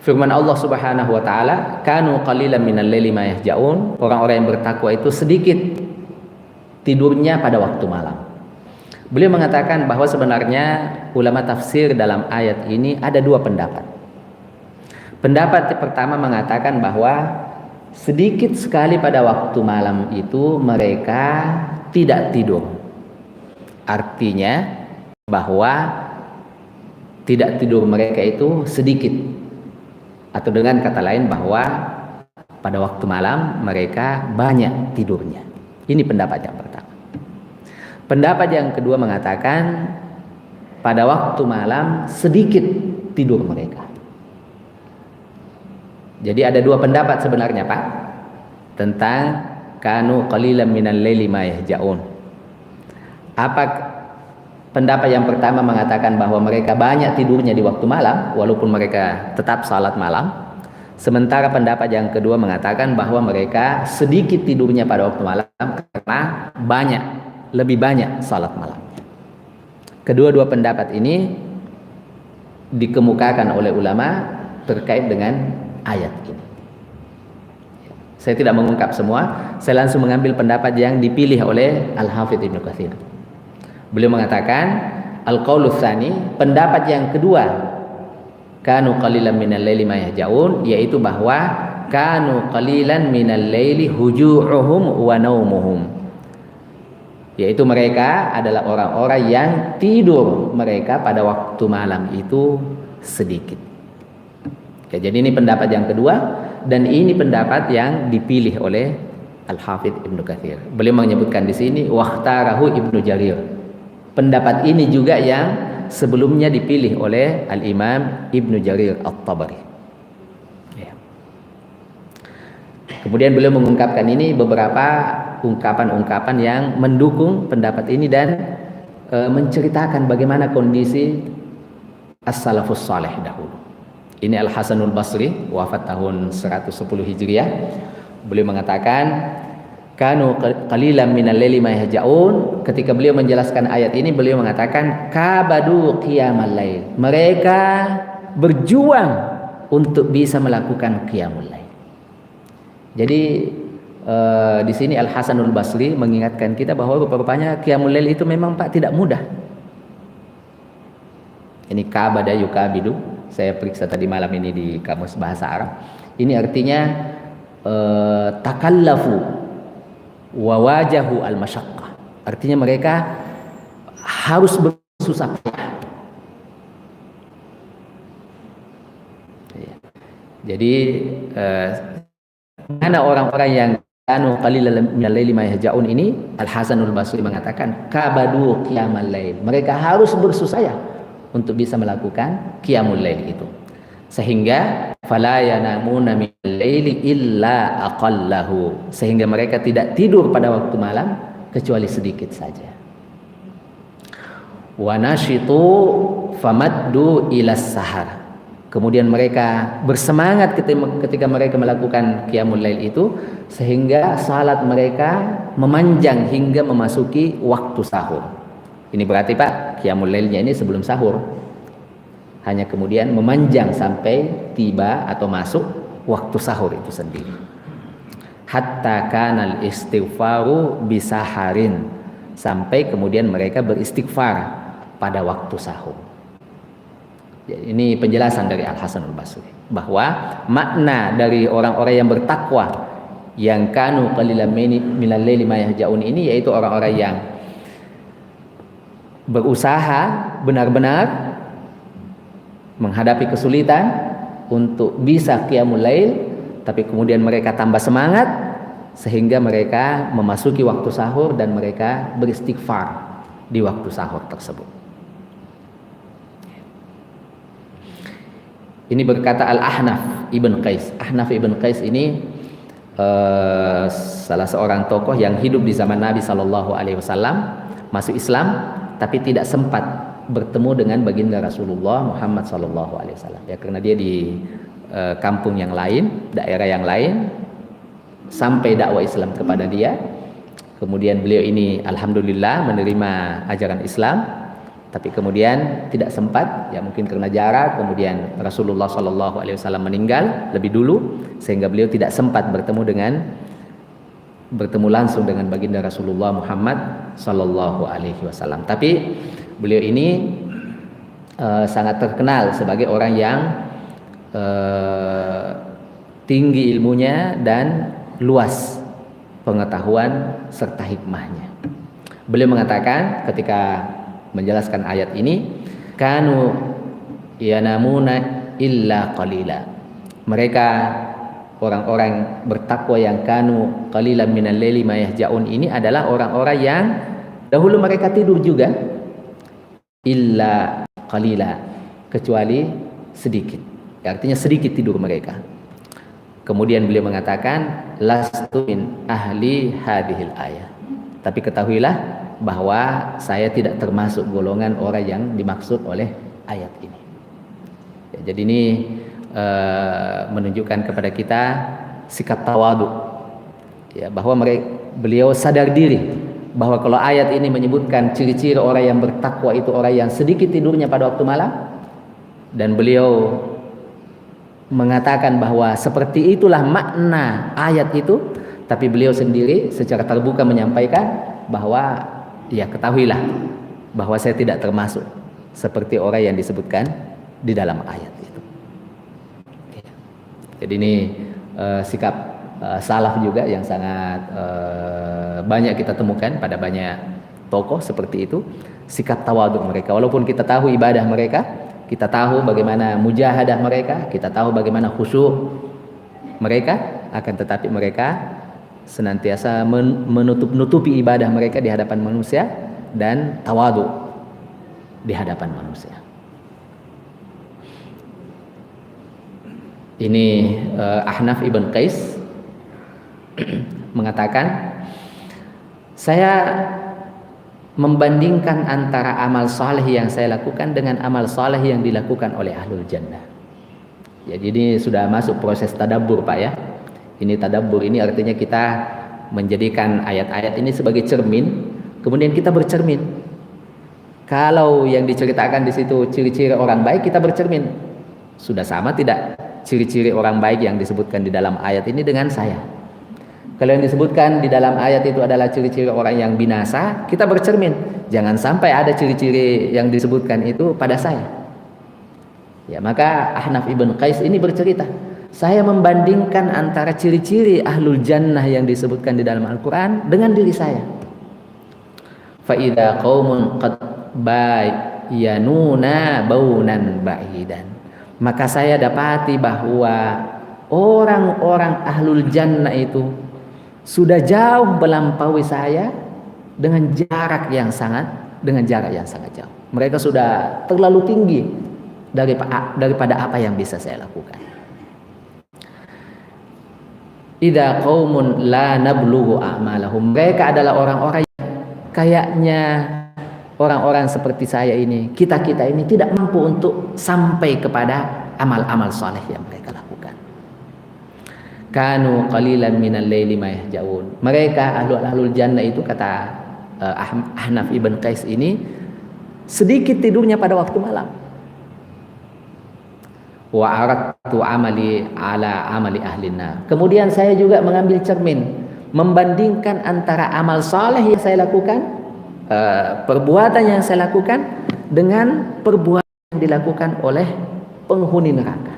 Speaker 1: Firman Allah Subhanahu wa taala, "Kanu qalilan minal laili ma yahjaun." Orang-orang yang bertakwa itu sedikit tidurnya pada waktu malam. Beliau mengatakan bahwa sebenarnya ulama tafsir dalam ayat ini ada dua pendapat. Pendapat pertama mengatakan bahwa sedikit sekali pada waktu malam itu mereka tidak tidur. Artinya bahwa tidak tidur mereka itu sedikit. Atau dengan kata lain bahwa pada waktu malam mereka banyak tidurnya. Ini pendapat yang pertama. Pendapat yang kedua mengatakan pada waktu malam sedikit tidur mereka. Jadi ada dua pendapat sebenarnya Pak tentang kanu qalilan minal laili ma yahjaun. Apa pendapat yang pertama mengatakan bahwa mereka banyak tidurnya di waktu malam walaupun mereka tetap salat malam. Sementara pendapat yang kedua mengatakan bahwa mereka sedikit tidurnya pada waktu malam karena lebih banyak salat malam. Kedua-dua pendapat ini dikemukakan oleh ulama terkait dengan ayat ini. Saya tidak mengungkap semua, saya langsung mengambil pendapat yang dipilih oleh Al-Hafidz Ibnu Katsir. Beliau mengatakan al-qaulus tsani, pendapat yang kedua, kanu qalilan minal laili ma yahjaun, yaitu bahwa kanu qalilan minal laili huju'uhum wa naumuhum, yaitu mereka adalah orang-orang yang tidur mereka pada waktu malam itu sedikit. Oke, jadi ini pendapat yang kedua, dan ini pendapat yang dipilih oleh Al-Hafidz Ibnu Katsir. Beliau menyebutkan di sini waqtarahu Ibnu Jarir. Pendapat ini juga yang sebelumnya dipilih oleh Al-Imam Ibnu Jarir At-Tabari. Ya. Kemudian beliau mengungkapkan ini beberapa ungkapan-ungkapan yang mendukung pendapat ini dan menceritakan bagaimana kondisi as-salafus saleh dahulu. Ini Al-Hasanul Basri, wafat tahun 110 Hijriah. Beliau mengatakan kanu qalilan minal laili ma yahjaun. Ketika beliau menjelaskan ayat ini, beliau mengatakan kabadu qiyamal lail. Mereka berjuang untuk bisa melakukan qiyamul lail. Jadi di sini Al-Hasanul Basri mengingatkan kita bahwa rupanya qiyamul lail itu memang Pak tidak mudah. Ini kabada yukabidu. Saya periksa tadi malam ini di kamus bahasa Arab. Ini artinya takallafu wa wajahu al-masyaqqah. Artinya mereka harus bersusah payah. Jadi mana orang-orang yang kanu qalilan minal laili ma yahjaun ini, Al-Hasanul Basri mengatakan kabadu qiyamal lail. Mereka harus bersusah payah untuk bisa melakukan qiyamul lail itu, sehingga fala yanamuna minal laili illa aqallahu, sehingga mereka tidak tidur pada waktu malam kecuali sedikit saja. Wa nashitu famaddu ilas sahar, kemudian mereka bersemangat ketika mereka melakukan qiyamul lail itu, sehingga salat mereka memanjang hingga memasuki waktu sahur. Ini berarti Pak, qiyamul lailnya ini sebelum sahur, hanya kemudian memanjang sampai tiba atau masuk waktu sahur itu sendiri. Hatta kanal istighfaru bisaharin, sampai kemudian mereka beristighfar pada waktu sahur. Jadi ini penjelasan dari Al-Hasanul Basri bahwa makna dari orang-orang yang bertakwa yang kanu qalilan minal laili ma yahjaun ini, yaitu orang-orang yang berusaha benar-benar menghadapi kesulitan untuk bisa qiyamul lail, tapi kemudian mereka tambah semangat sehingga mereka memasuki waktu sahur dan mereka beristighfar di waktu sahur tersebut. Ini berkata Al-Ahnaf Ibn Qais. Ahnaf Ibn Qais ini salah seorang tokoh yang hidup di zaman Nabi SAW, masuk Islam tapi tidak sempat bertemu dengan baginda Rasulullah Muhammad SAW, ya, karena dia di kampung yang lain, daerah yang lain, sampai dakwah Islam kepada dia. Kemudian beliau ini alhamdulillah menerima ajaran Islam, tapi kemudian tidak sempat, ya mungkin karena jarak, kemudian Rasulullah SAW meninggal lebih dulu, sehingga beliau tidak sempat bertemu langsung dengan baginda Rasulullah Muhammad SAW. Tapi beliau ini sangat terkenal sebagai orang yang tinggi ilmunya dan luas pengetahuan serta hikmahnya. Beliau mengatakan ketika menjelaskan ayat ini, kanu yanamuna illa qalila. Mereka orang-orang bertakwa yang kanu qalilan minal laili ma yahjaun ini adalah orang-orang yang dahulu mereka tidur juga, illa qalila, kecuali sedikit. Artinya sedikit tidur mereka. Kemudian beliau mengatakan lastu min ahli hadhil ayah. Tapi ketahuilah bahwa saya tidak termasuk golongan orang yang dimaksud oleh ayat ini. Ya, jadi ini menunjukkan kepada kita sikap tawadu, ya, bahwa beliau sadar diri bahwa kalau ayat ini menyebutkan ciri-ciri orang yang bertakwa itu orang yang sedikit tidurnya pada waktu malam, dan beliau mengatakan bahwa seperti itulah makna ayat itu, tapi beliau sendiri secara terbuka menyampaikan bahwa ya ketahuilah bahwa saya tidak termasuk seperti orang yang disebutkan di dalam ayat itu. Jadi ini sikap salaf juga yang sangat banyak kita temukan pada banyak tokoh seperti itu, sikap tawadhu mereka. Walaupun kita tahu ibadah mereka, kita tahu bagaimana mujahadah mereka, kita tahu bagaimana khusyuk mereka, akan tetapi mereka senantiasa menutupi ibadah mereka di hadapan manusia dan tawadhu di hadapan manusia. Ini Ahnaf ibn Qais mengatakan, saya membandingkan antara amal saleh yang saya lakukan dengan amal saleh yang dilakukan oleh ahlul jannah. Ya, jadi sudah masuk proses tadabbur Pak ya. Ini tadabbur, ini artinya kita menjadikan ayat-ayat ini sebagai cermin, kemudian kita bercermin. Kalau yang diceritakan di situ ciri-ciri orang baik, kita bercermin. Sudah sama tidak ciri-ciri orang baik yang disebutkan di dalam ayat ini dengan saya? Kalau yang disebutkan di dalam ayat itu adalah ciri-ciri orang yang binasa, kita bercermin. Jangan sampai ada ciri-ciri yang disebutkan itu pada saya. Ya, maka Ahnaf ibn Qais ini bercerita, saya membandingkan antara ciri-ciri ahlul jannah yang disebutkan di dalam Al-Quran dengan diri saya. Fa idza qaumun qad bayanuna baunan ba'idan. Maka saya dapati bahwa orang-orang ahlul jannah itu sudah jauh melampaui saya dengan jarak yang sangat jauh. Mereka sudah terlalu tinggi daripada apa yang bisa saya lakukan. Idza qaumun la nablughu a'malahum. Mereka adalah orang-orang yang kayaknya orang-orang seperti saya ini, kita-kita ini tidak mampu untuk sampai kepada amal-amal saleh yang mereka lakukan. Kanu qalilan minal laili ma yahjaun. Mereka ahlul jannah itu, kata Ahnaf ibn Qais ini, sedikit tidurnya pada waktu malam. Wa aradtu amali ala amali ahlinna. Kemudian saya juga mengambil cermin, membandingkan antara amal saleh yang saya lakukan, perbuatan yang saya lakukan dengan perbuatan yang dilakukan oleh penghuni neraka.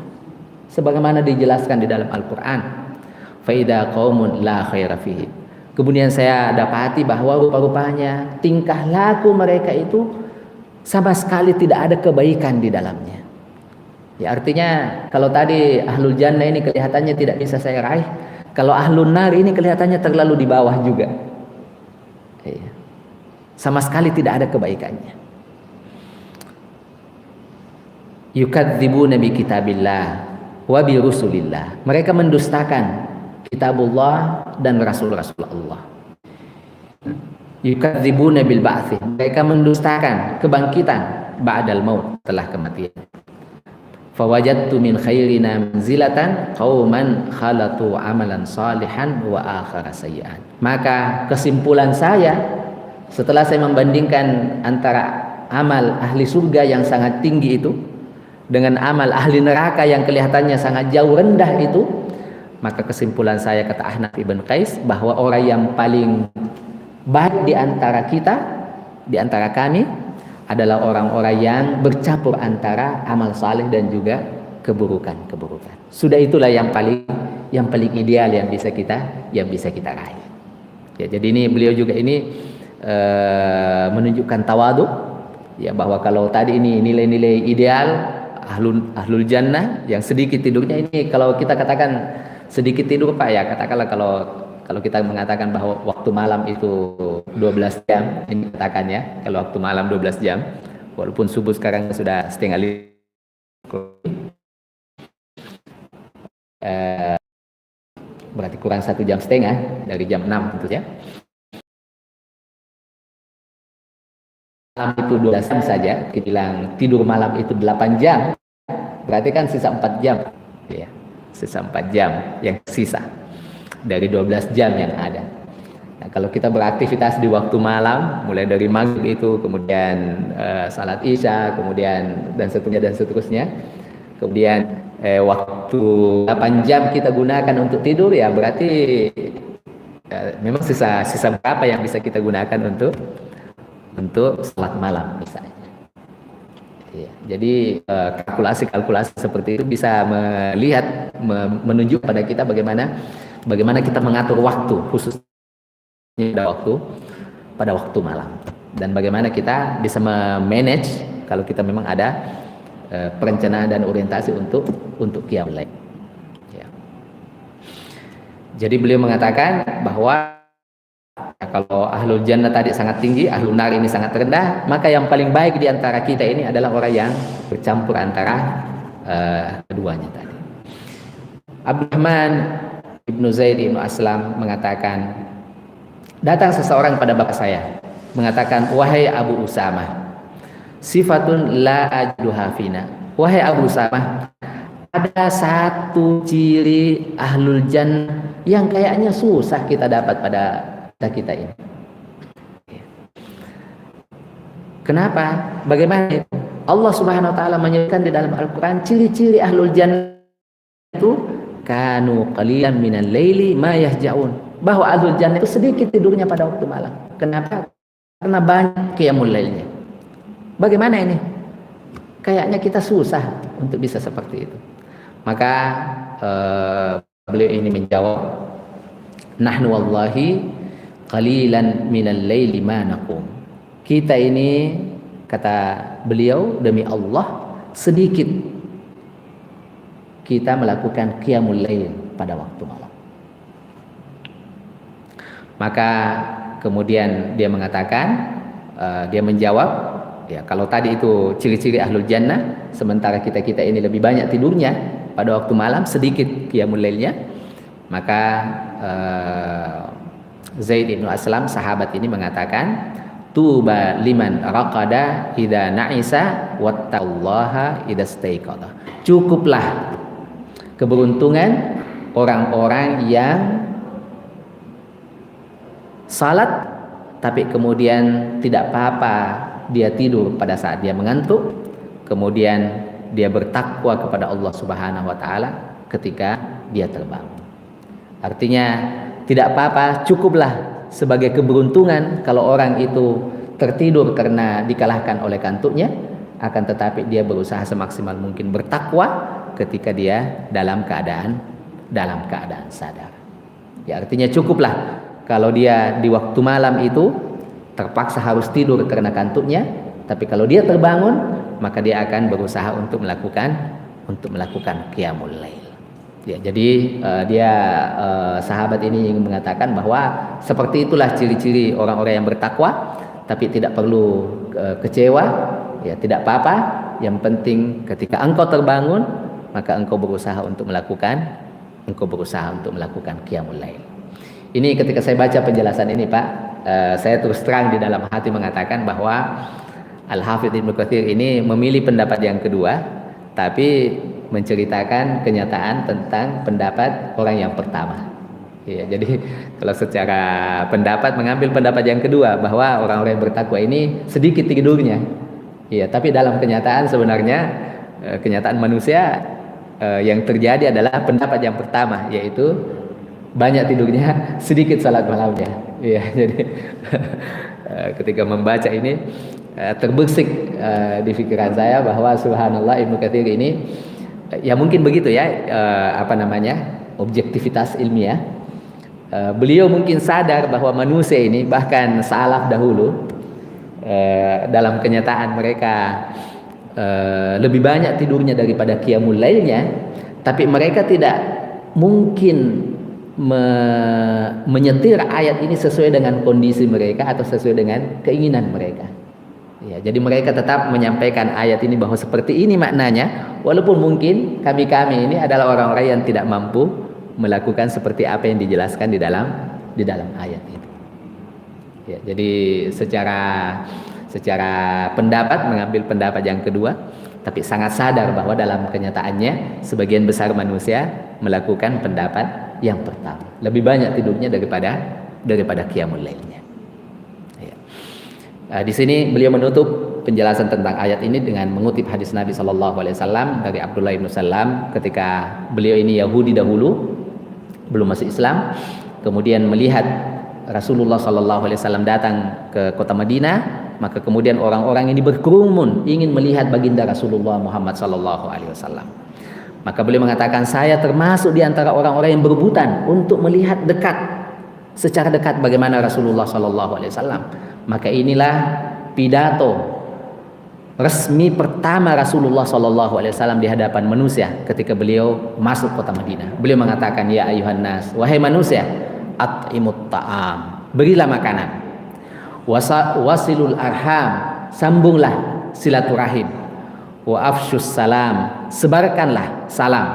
Speaker 1: Sebagaimana dijelaskan di dalam Al-Quran, faida qaumun la khaira fihi. Kemudian saya dapati bahwa rupa-rupanya tingkah laku mereka itu sama sekali tidak ada kebaikan di dalamnya. Ya, artinya kalau tadi ahlul jannah ini kelihatannya tidak bisa saya raih, kalau ahlun nar ini kelihatannya terlalu di bawah juga. Ya, sama sekali tidak ada kebaikannya. Yukadzibuna bi kitabillah wa bi rusulillah. Mereka mendustakan kitabullah dan rasul-rasul Allah. Yukadzibuna bil ba'tsi. Mereka mendustakan kebangkitan ba'dal maut, setelah kematian. Fawajadtu min khairina manzilatan qauman khalatu amalan salihan wa akhara sayyi'an. Maka kesimpulan saya setelah saya membandingkan antara amal ahli surga yang sangat tinggi itu dengan amal ahli neraka yang kelihatannya sangat jauh rendah itu, maka kesimpulan saya, kata Ahnaf ibn Qais, bahwa orang yang paling baik di antara kita, di antara kami, adalah orang-orang yang bercampur antara amal saleh dan juga keburukan-keburukan. Sudah itulah yang paling ideal yang bisa kita raih. Ya, jadi ini beliau juga ini menunjukkan tawadhu, ya, bahwa kalau tadi ini nilai-nilai ideal ahlul jannah yang sedikit tidurnya, ini kalau kita katakan sedikit tidur Pak ya, katakanlah kalau kita mengatakan bahwa waktu malam itu 12 jam, ini katakan ya, kalau waktu malam 12 jam, walaupun subuh sekarang sudah setengah 5, berarti kurang 1,5 jam dari jam 6 tentu ya. Malam itu 12 jam saja, kita bilang tidur malam itu 8 jam, berarti kan sisa 4 jam ya. Sisa 4 jam yang sisa dari 12 jam yang ada. Nah, kalau kita beraktivitas di waktu malam, mulai dari maghrib itu, kemudian salat isya, kemudian dan seterusnya, kemudian waktu 8 jam kita gunakan untuk tidur, ya berarti memang sisa berapa yang bisa kita gunakan untuk salat malam misalnya. Ya, jadi kalkulasi seperti itu bisa melihat, menunjuk pada kita bagaimana kita mengatur waktu, khususnya pada waktu malam, dan bagaimana kita bisa memanage kalau kita memang ada perencanaan dan orientasi untuk qiyamul lail. Ya. Jadi beliau mengatakan bahwa kalau ahlul jannah tadi sangat tinggi, ahlul nar ini sangat rendah, maka yang paling baik di antara kita ini adalah orang yang bercampur antara keduanya tadi. Abdurrahman ibnu Zaid ibnu Aslam mengatakan, datang seseorang pada bapak saya mengatakan, wahai Abu Usamah, sifatun la ajiduha fina. Wahai Abu Usamah, ada satu ciri ahlul jannah yang kayaknya susah kita dapat pada kita ini. Kenapa? Bagaimana itu? Allah Subhanahu wa taala menyebutkan di dalam Al-Qur'an ciri-ciri ahlul jannah itu kanu qalilan minal laili ma yahjaun. Bahwa ahlul jannah itu sedikit tidurnya pada waktu malam. Kenapa? Karena banyak qiyamul lailnya. Bagaimana ini? Kayaknya kita susah untuk bisa seperti itu. Maka beliau ini menjawab, nahnu wallahi qalilan minal laili ma naqum. Kita ini, kata beliau, demi Allah sedikit kita melakukan qiyamul lail pada waktu malam. Maka kemudian dia mengatakan, dia menjawab, ya kalau tadi itu ciri-ciri ahlul jannah, sementara kita ini lebih banyak tidurnya pada waktu malam, sedikit qiyamul lailnya. Maka Zaid ibnu Aslam, sahabat ini mengatakan, tuba liman raqada idza na'isa wattallaha idza staiqadha. Cukuplah keberuntungan orang-orang yang salat tapi kemudian tidak apa-apa dia tidur pada saat dia mengantuk, kemudian dia bertakwa kepada Allah Subhanahu wa taala ketika dia terbangun. Artinya tidak apa-apa, cukuplah sebagai keberuntungan kalau orang itu tertidur karena dikalahkan oleh kantuknya, akan tetapi dia berusaha semaksimal mungkin bertakwa ketika dia dalam keadaan sadar. Ya, artinya cukuplah kalau dia di waktu malam itu terpaksa harus tidur karena kantuknya, tapi kalau dia terbangun maka dia akan berusaha untuk melakukan qiyamul lail. Ya, jadi sahabat ini ingin mengatakan bahwa seperti itulah ciri-ciri orang-orang yang bertakwa, tapi tidak perlu kecewa, ya tidak apa-apa. Yang penting ketika engkau terbangun, maka engkau berusaha untuk melakukan qiyamul lail. Ini ketika saya baca penjelasan ini, Pak, saya terus terang di dalam hati mengatakan bahwa Al-Hafidz Ibnu Katsir ini memilih pendapat yang kedua, tapi menceritakan kenyataan tentang pendapat orang yang pertama. Ya, jadi kalau secara pendapat mengambil pendapat yang kedua bahwa orang-orang yang bertakwa ini sedikit tidurnya. Ya, tapi dalam kenyataan sebenarnya kenyataan manusia yang terjadi adalah pendapat yang pertama, yaitu banyak tidurnya, sedikit salat malamnya. Ya, jadi ketika membaca ini terbersih di pikiran saya bahwa subhanallah Ibnu Katsir ini ya mungkin begitu ya, objektivitas ilmiah. Beliau mungkin sadar bahwa manusia ini, bahkan salaf dahulu, dalam kenyataan mereka lebih banyak tidurnya daripada qiyamul lailnya, tapi mereka tidak mungkin menyetir ayat ini sesuai dengan kondisi mereka atau sesuai dengan keinginan mereka. Ya, jadi mereka tetap menyampaikan ayat ini bahwa seperti ini maknanya, walaupun mungkin kami ini adalah orang-orang yang tidak mampu melakukan seperti apa yang dijelaskan di dalam ayat itu. Ya, jadi secara pendapat mengambil pendapat yang kedua, tapi sangat sadar bahwa dalam kenyataannya sebagian besar manusia melakukan pendapat yang pertama, lebih banyak tidurnya daripada qiyamul lailnya. Di sini beliau menutup penjelasan tentang ayat ini dengan mengutip hadis Nabi Shallallahu Alaihi Wasallam dari Abdullah bin Salam ketika beliau ini Yahudi dahulu, belum masuk Islam, kemudian melihat Rasulullah Shallallahu Alaihi Wasallam datang ke kota Madinah, maka kemudian orang-orang ini berkerumun ingin melihat baginda Rasulullah Muhammad Shallallahu Alaihi Wasallam. Maka beliau mengatakan, saya termasuk di antara orang-orang yang berebutan untuk melihat secara dekat bagaimana Rasulullah Shallallahu Alaihi Wasallam. Maka inilah pidato resmi pertama Rasulullah Shallallahu Alaihi Wasallam di hadapan manusia ketika beliau masuk kota Madinah. Beliau mengatakan, ya ayuhan nas, wahai manusia, at'imut ta'am, berilah makanan, wasilul arham, sambunglah silaturahim, wa afsyus salam, sebarkanlah salam,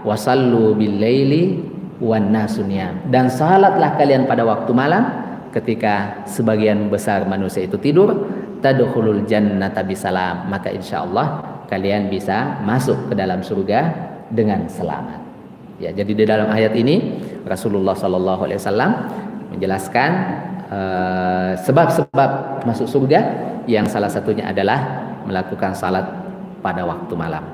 Speaker 1: wasallu bil laili wan nasu niyam, dan salatlah kalian pada waktu malam ketika sebagian besar manusia itu tidur, tadkhulul jannata bisalam, maka insyaallah kalian bisa masuk ke dalam surga dengan selamat. Ya, jadi di dalam ayat ini Rasulullah Shallallahu Alaihi Wasallam menjelaskan sebab-sebab masuk surga, yang salah satunya adalah melakukan salat pada waktu malam.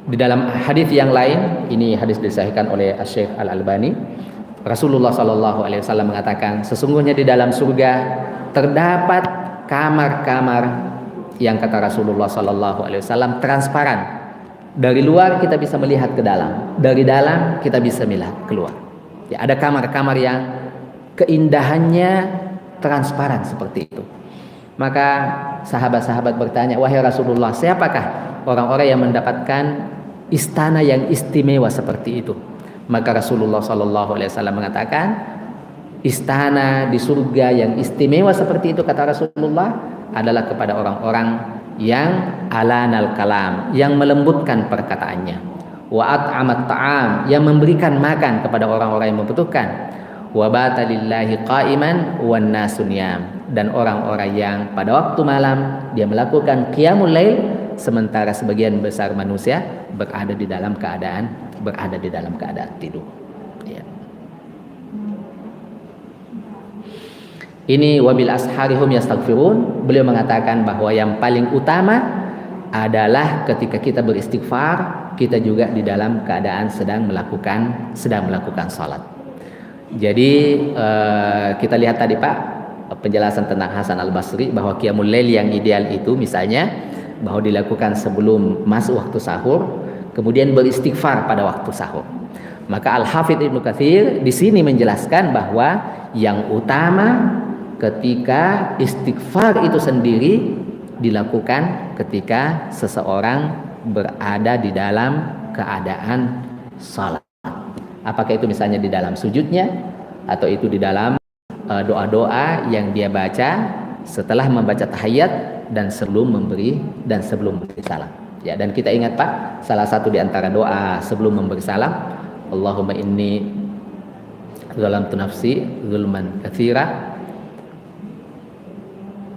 Speaker 1: Di dalam hadis yang lain, ini hadis disahihkan oleh Syekh Al-Albani, Rasulullah Shallallahu Alaihi Wasallam mengatakan, sesungguhnya di dalam surga terdapat kamar-kamar yang kata Rasulullah Shallallahu Alaihi Wasallam transparan. Dari luar kita bisa melihat ke dalam, dari dalam kita bisa melihat keluar. Ya, ada kamar-kamar yang keindahannya transparan seperti itu. Maka sahabat-sahabat bertanya, wahai Rasulullah, siapakah orang-orang yang mendapatkan istana yang istimewa seperti itu? Maka Rasulullah Shallallahu Alaihi Wasallam mengatakan, istana di surga yang istimewa seperti itu, kata Rasulullah, adalah kepada orang-orang yang alanal kalam, yang melembutkan perkataannya, wa at'amat ta'am, yang memberikan makan kepada orang-orang yang membutuhkan, wa bata lillahi qa'iman wan nasu niyam, dan orang-orang yang pada waktu malam dia melakukan qiyamul lail, sementara sebagian besar manusia berada di dalam keadaan tidur. Ya. Ini wabil asharihum yastaghfirun. Beliau mengatakan bahwa yang paling utama adalah ketika kita beristighfar, kita juga di dalam keadaan sedang melakukan salat. Jadi kita lihat tadi Pak penjelasan tentang Hasan Al-Basri bahwa qiyamul lail yang ideal itu misalnya bahwa dilakukan sebelum masuk waktu sahur, kemudian beristighfar pada waktu sahur. Maka Al-Hafidz Ibnu Katsir di sini menjelaskan bahwa yang utama ketika istighfar itu sendiri dilakukan ketika seseorang berada di dalam keadaan salat. Apakah itu misalnya di dalam sujudnya, atau itu di dalam doa-doa yang dia baca setelah membaca tahiyat dan sebelum memberi salam. Ya, dan kita ingat Pak, salah satu di antara doa sebelum memberi salam, Allahumma inni zalamtu nafsi zulman katsira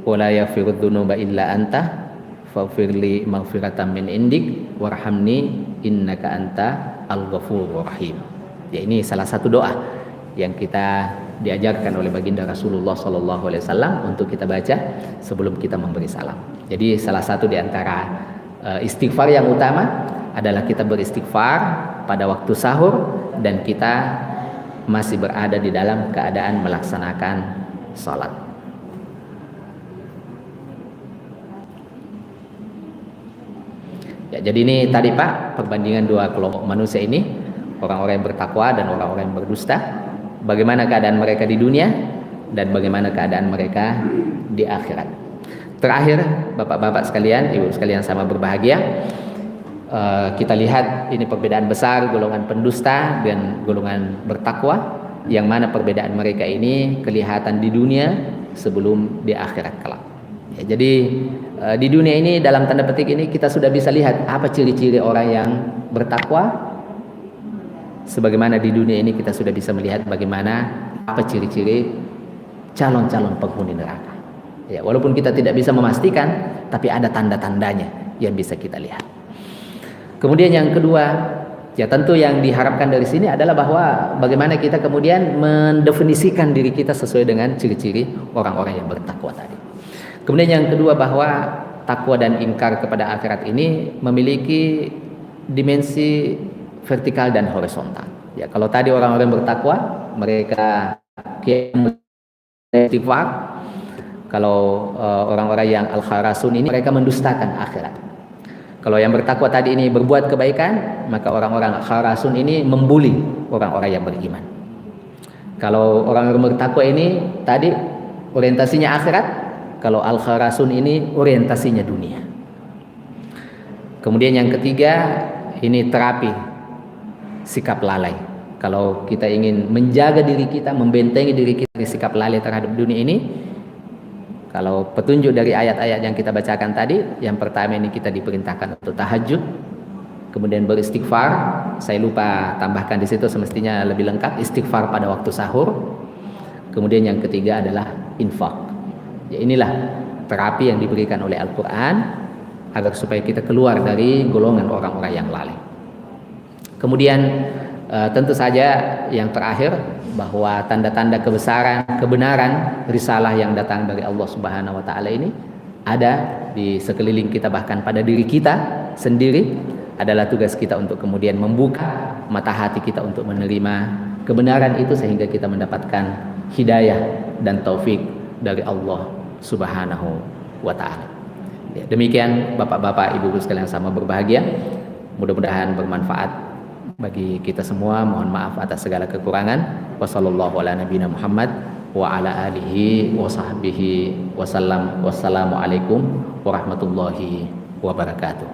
Speaker 1: wa la yaghfiru dzunuba illa anta faghfirli maghfiratan min indik warhamni innaka anta al-ghafurur rahim. Ya, ini salah satu doa yang kita diajarkan oleh baginda Rasulullah Sallallahu Alaihi Wasallam untuk kita baca sebelum kita memberi salam. Jadi salah satu di antara istighfar yang utama adalah kita beristighfar pada waktu sahur dan kita masih berada di dalam keadaan melaksanakan salat. Ya, jadi ini tadi Pak perbandingan dua kelompok manusia ini, orang-orang yang bertakwa dan orang-orang yang berdusta. Bagaimana keadaan mereka di dunia dan bagaimana keadaan mereka di akhirat. Terakhir, bapak-bapak sekalian, ibu sekalian sama berbahagia, kita lihat ini perbedaan besar golongan pendusta dan golongan bertakwa, yang mana perbedaan mereka ini kelihatan di dunia sebelum di akhirat kelak. Ya, jadi di dunia ini dalam tanda petik ini kita sudah bisa lihat apa ciri-ciri orang yang bertakwa. Sebagaimana di dunia ini kita sudah bisa melihat bagaimana apa ciri-ciri calon-calon penghuni neraka. Ya, walaupun kita tidak bisa memastikan, tapi ada tanda-tandanya yang bisa kita lihat. Kemudian yang kedua, Ya tentu yang diharapkan dari sini adalah bahwa bagaimana kita kemudian mendefinisikan diri kita sesuai dengan ciri-ciri orang-orang yang bertakwa tadi. Kemudian yang kedua, bahwa takwa dan ingkar kepada akhirat ini memiliki dimensi vertikal dan horizontal. Ya, kalau tadi orang-orang bertakwa mereka istighfar, kalau orang-orang yang al-kharasun ini mereka mendustakan akhirat. Kalau yang bertakwa tadi ini berbuat kebaikan, maka orang-orang kharasun ini membuli orang-orang yang beriman. Kalau orang-orang bertakwa ini tadi orientasinya akhirat, kalau al-kharasun ini orientasinya dunia. Kemudian yang ketiga, ini terapi sikap lalai. Kalau kita ingin menjaga diri kita, membentengi diri kita dari sikap lalai terhadap dunia ini, kalau petunjuk dari ayat-ayat yang kita bacakan tadi, yang pertama ini kita diperintahkan untuk tahajud, kemudian beristighfar. Saya lupa tambahkan di situ, semestinya lebih lengkap, istighfar pada waktu sahur. Kemudian yang ketiga adalah infak. Ya, inilah terapi yang diberikan oleh Al-Quran agar supaya kita keluar dari golongan orang-orang yang lalai. Kemudian tentu saja yang terakhir, bahwa tanda-tanda kebenaran risalah yang datang dari Allah Subhanahu wa taala ini ada di sekeliling kita, bahkan pada diri kita sendiri. Adalah tugas kita untuk kemudian membuka mata hati kita untuk menerima kebenaran itu, sehingga kita mendapatkan hidayah dan taufik dari Allah Subhanahu wa taala. Ya, demikian Bapak-bapak, Ibu-ibu sekalian sama berbahagia. Mudah-mudahan bermanfaat bagi kita semua. Mohon maaf atas segala kekurangan. Wassallallahu ala nabiyina Muhammad wa ala alihi wa sahbihi wasallam. Wassalamualaikum warahmatullahi wabarakatuh.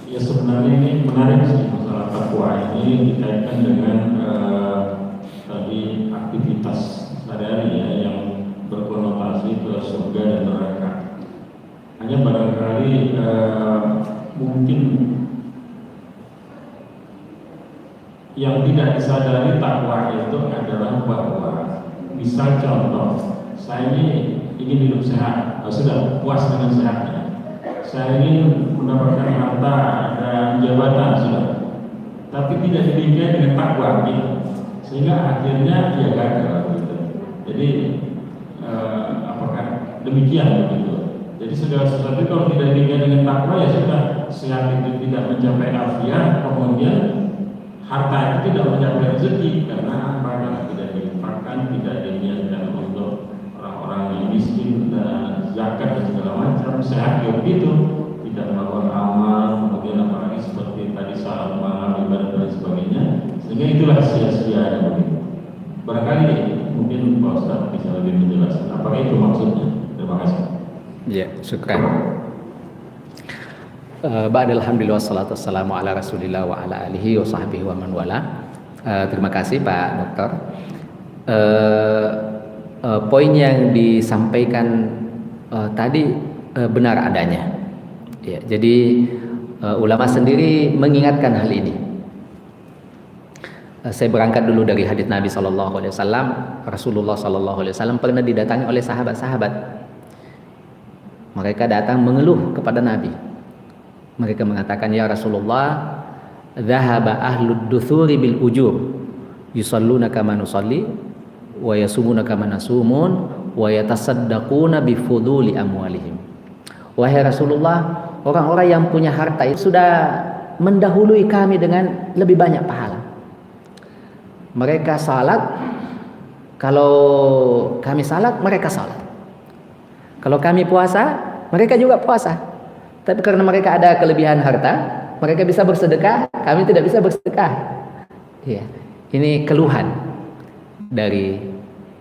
Speaker 3: Ya, sebenarnya ini menarik sih, masalah takwa ini dikaitkan dengan tadi aktivitas sehari-hari ya, yang berkonotasi ke surga dan neraka. Hanya barangkali mungkin yang tidak disadari takwa itu adalah bahwa misal contoh, saya ini ingin hidup sehat, sudah puas dengan sehatnya. Saya ingin mendapatkan harta dan jabatan, sudah, tapi tidak diiringi dengan takwa, gitu. Sehingga akhirnya dia gagal, gitu. Jadi apakah demikian, begitu? Jadi segala sesuatu kalau tidak diiringi dengan takwa, ya sudah, sehat itu tidak mencapai afiat, kemudian harta itu tidak mencapai rezeki karena apa? Tidak diinfakkan, tidak diniatkan untuk orang-orang yang miskin dan zakat dan segala macam. Sehat ya begitu, tidak melakukan amal, kemudian apalagi seperti tadi saat malam ibadah dan sebagainya, sehingga itulah sia-sia begitu. Barangkali mungkin Pak Ustaz bisa lebih menjelaskan apakah itu maksudnya. Terima kasih.
Speaker 1: Ya, syukran. Alhamdulillah wassalatu wassalamu ala rasulillah wa ala alihi wa sahbihi wa man wala. Terima kasih Pak Dokter. Poin yang disampaikan tadi benar adanya. Ya, jadi ulama sendiri mengingatkan hal ini. Saya berangkat dulu dari hadits Nabi Sallallahu Alaihi Wasallam. Rasulullah Sallallahu Alaihi Wasallam pernah didatangi oleh sahabat-sahabat. Mereka datang mengeluh kepada Nabi. Mereka mengatakan, ya Rasulullah, dhahaba ahlud duthuri bil ujur, yusalluna kama nusalli, wa yasumuna kama nasumun, wa yatasaddaquna bi fuduli amwalihim. Wahai Rasulullah, orang-orang yang punya harta itu sudah mendahului kami dengan lebih banyak pahala. Mereka salat, kalau kami salat, mereka salat. Kalau kami puasa, mereka juga puasa. Tapi karena mereka ada kelebihan harta, mereka bisa bersedekah, kami tidak bisa bersedekah. Ya, ini keluhan dari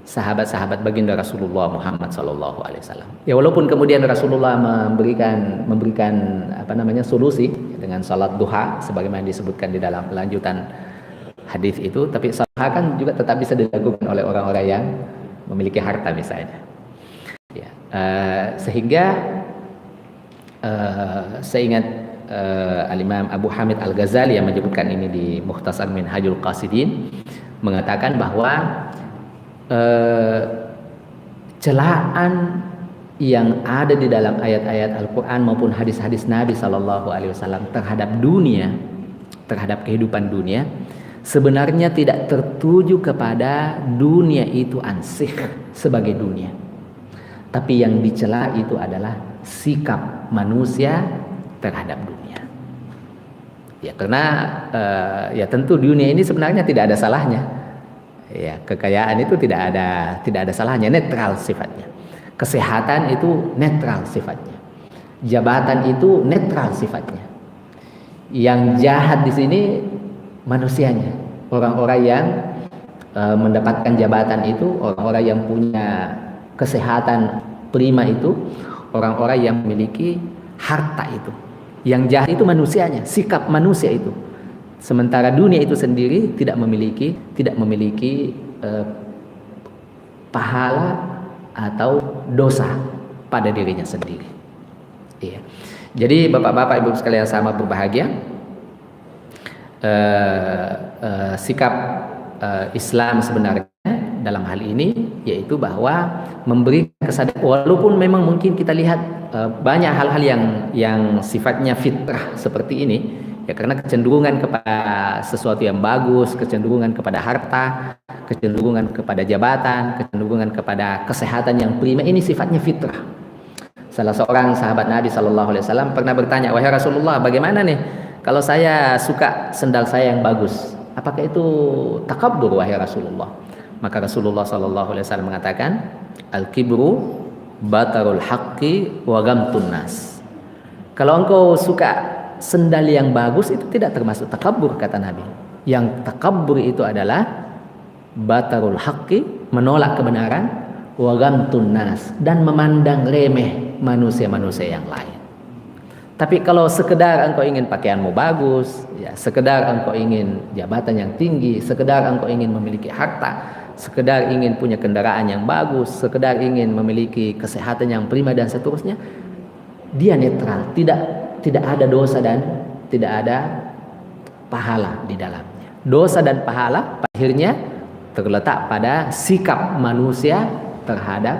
Speaker 1: sahabat-sahabat baginda Rasulullah Muhammad Sallallahu Alaihi Wasallam. Ya, walaupun kemudian Rasulullah memberikan solusi dengan salat duha sebagaimana disebutkan di dalam lanjutan hadis itu, tapi sodakoh kan juga tetap bisa dilakukan oleh orang-orang yang memiliki harta misalnya. Ya, sehingga saya ingat Al-Imam Abu Hamid Al-Ghazali yang menyebutkan ini di Mukhtasar Minhajul Qasidin, mengatakan bahwa celaan yang ada di dalam ayat-ayat Al-Quran maupun hadis-hadis Nabi SAW terhadap dunia, terhadap kehidupan dunia, sebenarnya tidak tertuju kepada dunia itu ansih sebagai dunia, tapi yang dicela itu adalah sikap manusia terhadap dunia. Ya, karena ya tentu dunia ini sebenarnya tidak ada salahnya. Ya, kekayaan itu tidak ada salahnya, netral sifatnya. Kesehatan itu netral sifatnya. Jabatan itu netral sifatnya. Yang jahat di sini manusianya. Orang-orang yang mendapatkan jabatan itu, orang-orang yang punya kesehatan prima itu, orang-orang yang memiliki harta itu. Yang jahat itu manusianya, sikap manusia itu. Sementara dunia itu sendiri tidak memiliki pahala atau dosa pada dirinya sendiri. Iya. Jadi bapak-bapak, ibu sekalian sama berbahagia, sikap Islam sebenarnya dalam hal ini yaitu bahwa memberi kesadaran, walaupun memang mungkin kita lihat banyak hal-hal yang sifatnya fitrah seperti ini, ya, karena kecenderungan kepada sesuatu yang bagus, kecenderungan kepada harta, kecenderungan kepada jabatan, kecenderungan kepada kesehatan yang prima, ini sifatnya fitrah. Salah seorang sahabat Nabi SAW pernah bertanya, wahai Rasulullah, bagaimana nih kalau saya suka sendal saya yang bagus? Apakah itu takabbur wahai Rasulullah? Maka Rasulullah SAW mengatakan, al-kibru batarul haqqi wa gamtun nas. Kalau engkau suka sendal yang bagus itu tidak termasuk takabbur, kata Nabi. Yang takabbur itu adalah batarul haqqi, menolak kebenaran, wa gamtun nas, dan memandang remeh manusia-manusia yang lain. Tapi kalau sekedar engkau ingin pakaianmu bagus, ya, sekedar engkau ingin jabatan yang tinggi, sekedar engkau ingin memiliki harta, sekedar ingin punya kendaraan yang bagus, sekedar ingin memiliki kesehatan yang prima dan seterusnya, dia netral, tidak ada dosa dan tidak ada pahala di dalamnya. Dosa dan pahala akhirnya terletak pada sikap manusia terhadap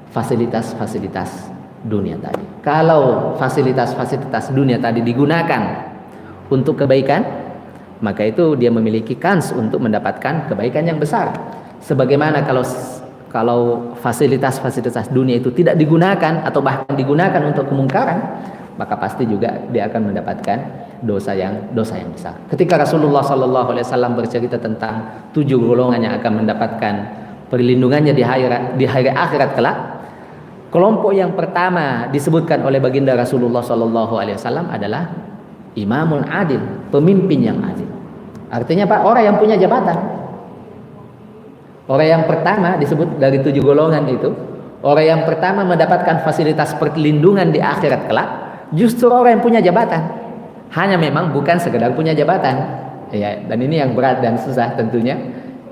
Speaker 1: fasilitas-fasilitas dunia tadi. Kalau fasilitas-fasilitas dunia tadi digunakan untuk kebaikan, maka itu dia memiliki kans untuk mendapatkan kebaikan yang besar. Sebagaimana kalau fasilitas-fasilitas dunia itu tidak digunakan atau bahkan digunakan untuk kemungkaran, maka pasti juga dia akan mendapatkan dosa yang besar. Ketika Rasulullah SAW bercerita tentang 7 golongan yang akan mendapatkan perlindungannya di hari akhirat kelak, kelompok yang pertama disebutkan oleh baginda Rasulullah SAW adalah imamun adil, pemimpin yang adil. Artinya Pak, orang yang punya jabatan. Orang yang pertama disebut dari 7 golongan itu, orang yang pertama mendapatkan fasilitas perlindungan di akhirat kelak, justru orang yang punya jabatan. Hanya memang bukan sekedar punya jabatan, ya, dan ini yang berat dan susah tentunya.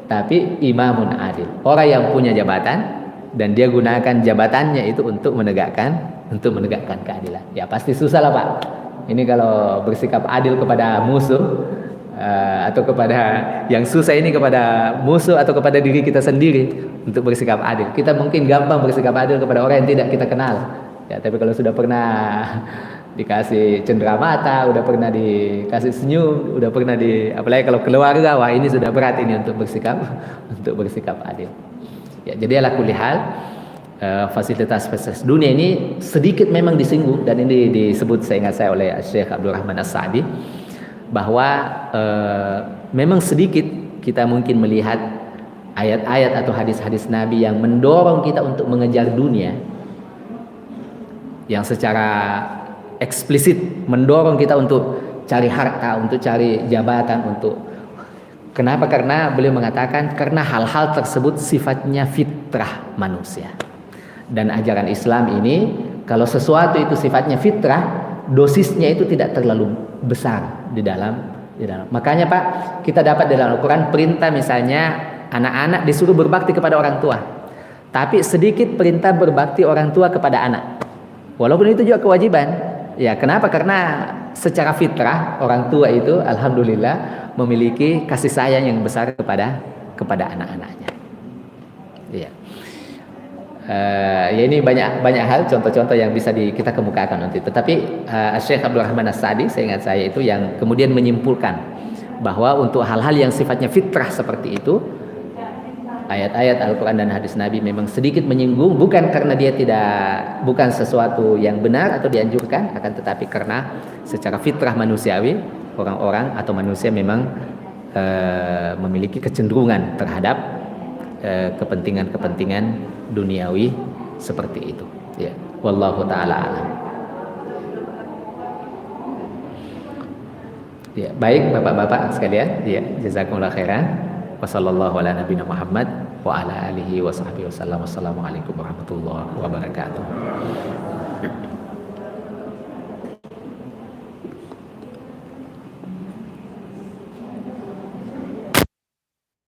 Speaker 1: Tapi imamun adil, orang yang punya jabatan dan dia gunakan jabatannya itu untuk menegakkan keadilan. Ya pasti susah lah Pak. Ini kalau bersikap adil kepada musuh, atau kepada yang susah ini kepada musuh atau kepada diri kita sendiri untuk bersikap adil. Kita mungkin gampang bersikap adil kepada orang yang tidak kita kenal. Ya, tapi kalau sudah pernah dikasih cenderamata, udah pernah dikasih senyum, udah pernah apalagi kalau keluarga, wah ini sudah berat ini untuk bersikap adil. Ya, jadi ala kulli hal fasilitas dunia ini sedikit memang disinggung, dan ini disebut seingat saya oleh Syekh Abdurrahman As-Sa'di, bahwa memang sedikit kita mungkin melihat ayat-ayat atau hadis-hadis Nabi yang mendorong kita untuk mengejar dunia, yang secara eksplisit mendorong kita untuk cari harta, untuk cari jabatan, kenapa? Karena beliau mengatakan karena hal-hal tersebut sifatnya fitrah manusia. Dan ajaran Islam ini, kalau sesuatu itu sifatnya fitrah, dosisnya itu tidak terlalu besar di dalam Makanya Pak, kita dapat dalam Al-Quran perintah misalnya anak-anak disuruh berbakti kepada orang tua, tapi sedikit perintah berbakti orang tua kepada anak, walaupun itu juga kewajiban. Ya, kenapa? Karena secara fitrah orang tua itu alhamdulillah memiliki kasih sayang yang besar kepada anak-anaknya. Iya. Ya ini banyak hal contoh-contoh yang bisa kita kemukakan nanti. Tetapi Syekh Abdul Rahman As-Sa'di, seingat saya itu yang kemudian menyimpulkan bahwa untuk hal-hal yang sifatnya fitrah seperti itu, ayat-ayat Al-Quran dan hadis Nabi memang sedikit menyinggung, bukan karena dia bukan sesuatu yang benar atau dianjurkan, akan tetapi karena secara fitrah manusiawi orang-orang atau manusia memang memiliki kecenderungan terhadap kepentingan-kepentingan duniawi seperti itu. Ya, wallahu taala alam. Ya, baik Bapak-bapak sekalian, ya, jazakumullah khairan. Wassallallahu ala nabiyina Muhammad wa ala alihi wa sahbihi wasallam. Wassalamualaikum warahmatullahi wabarakatuh.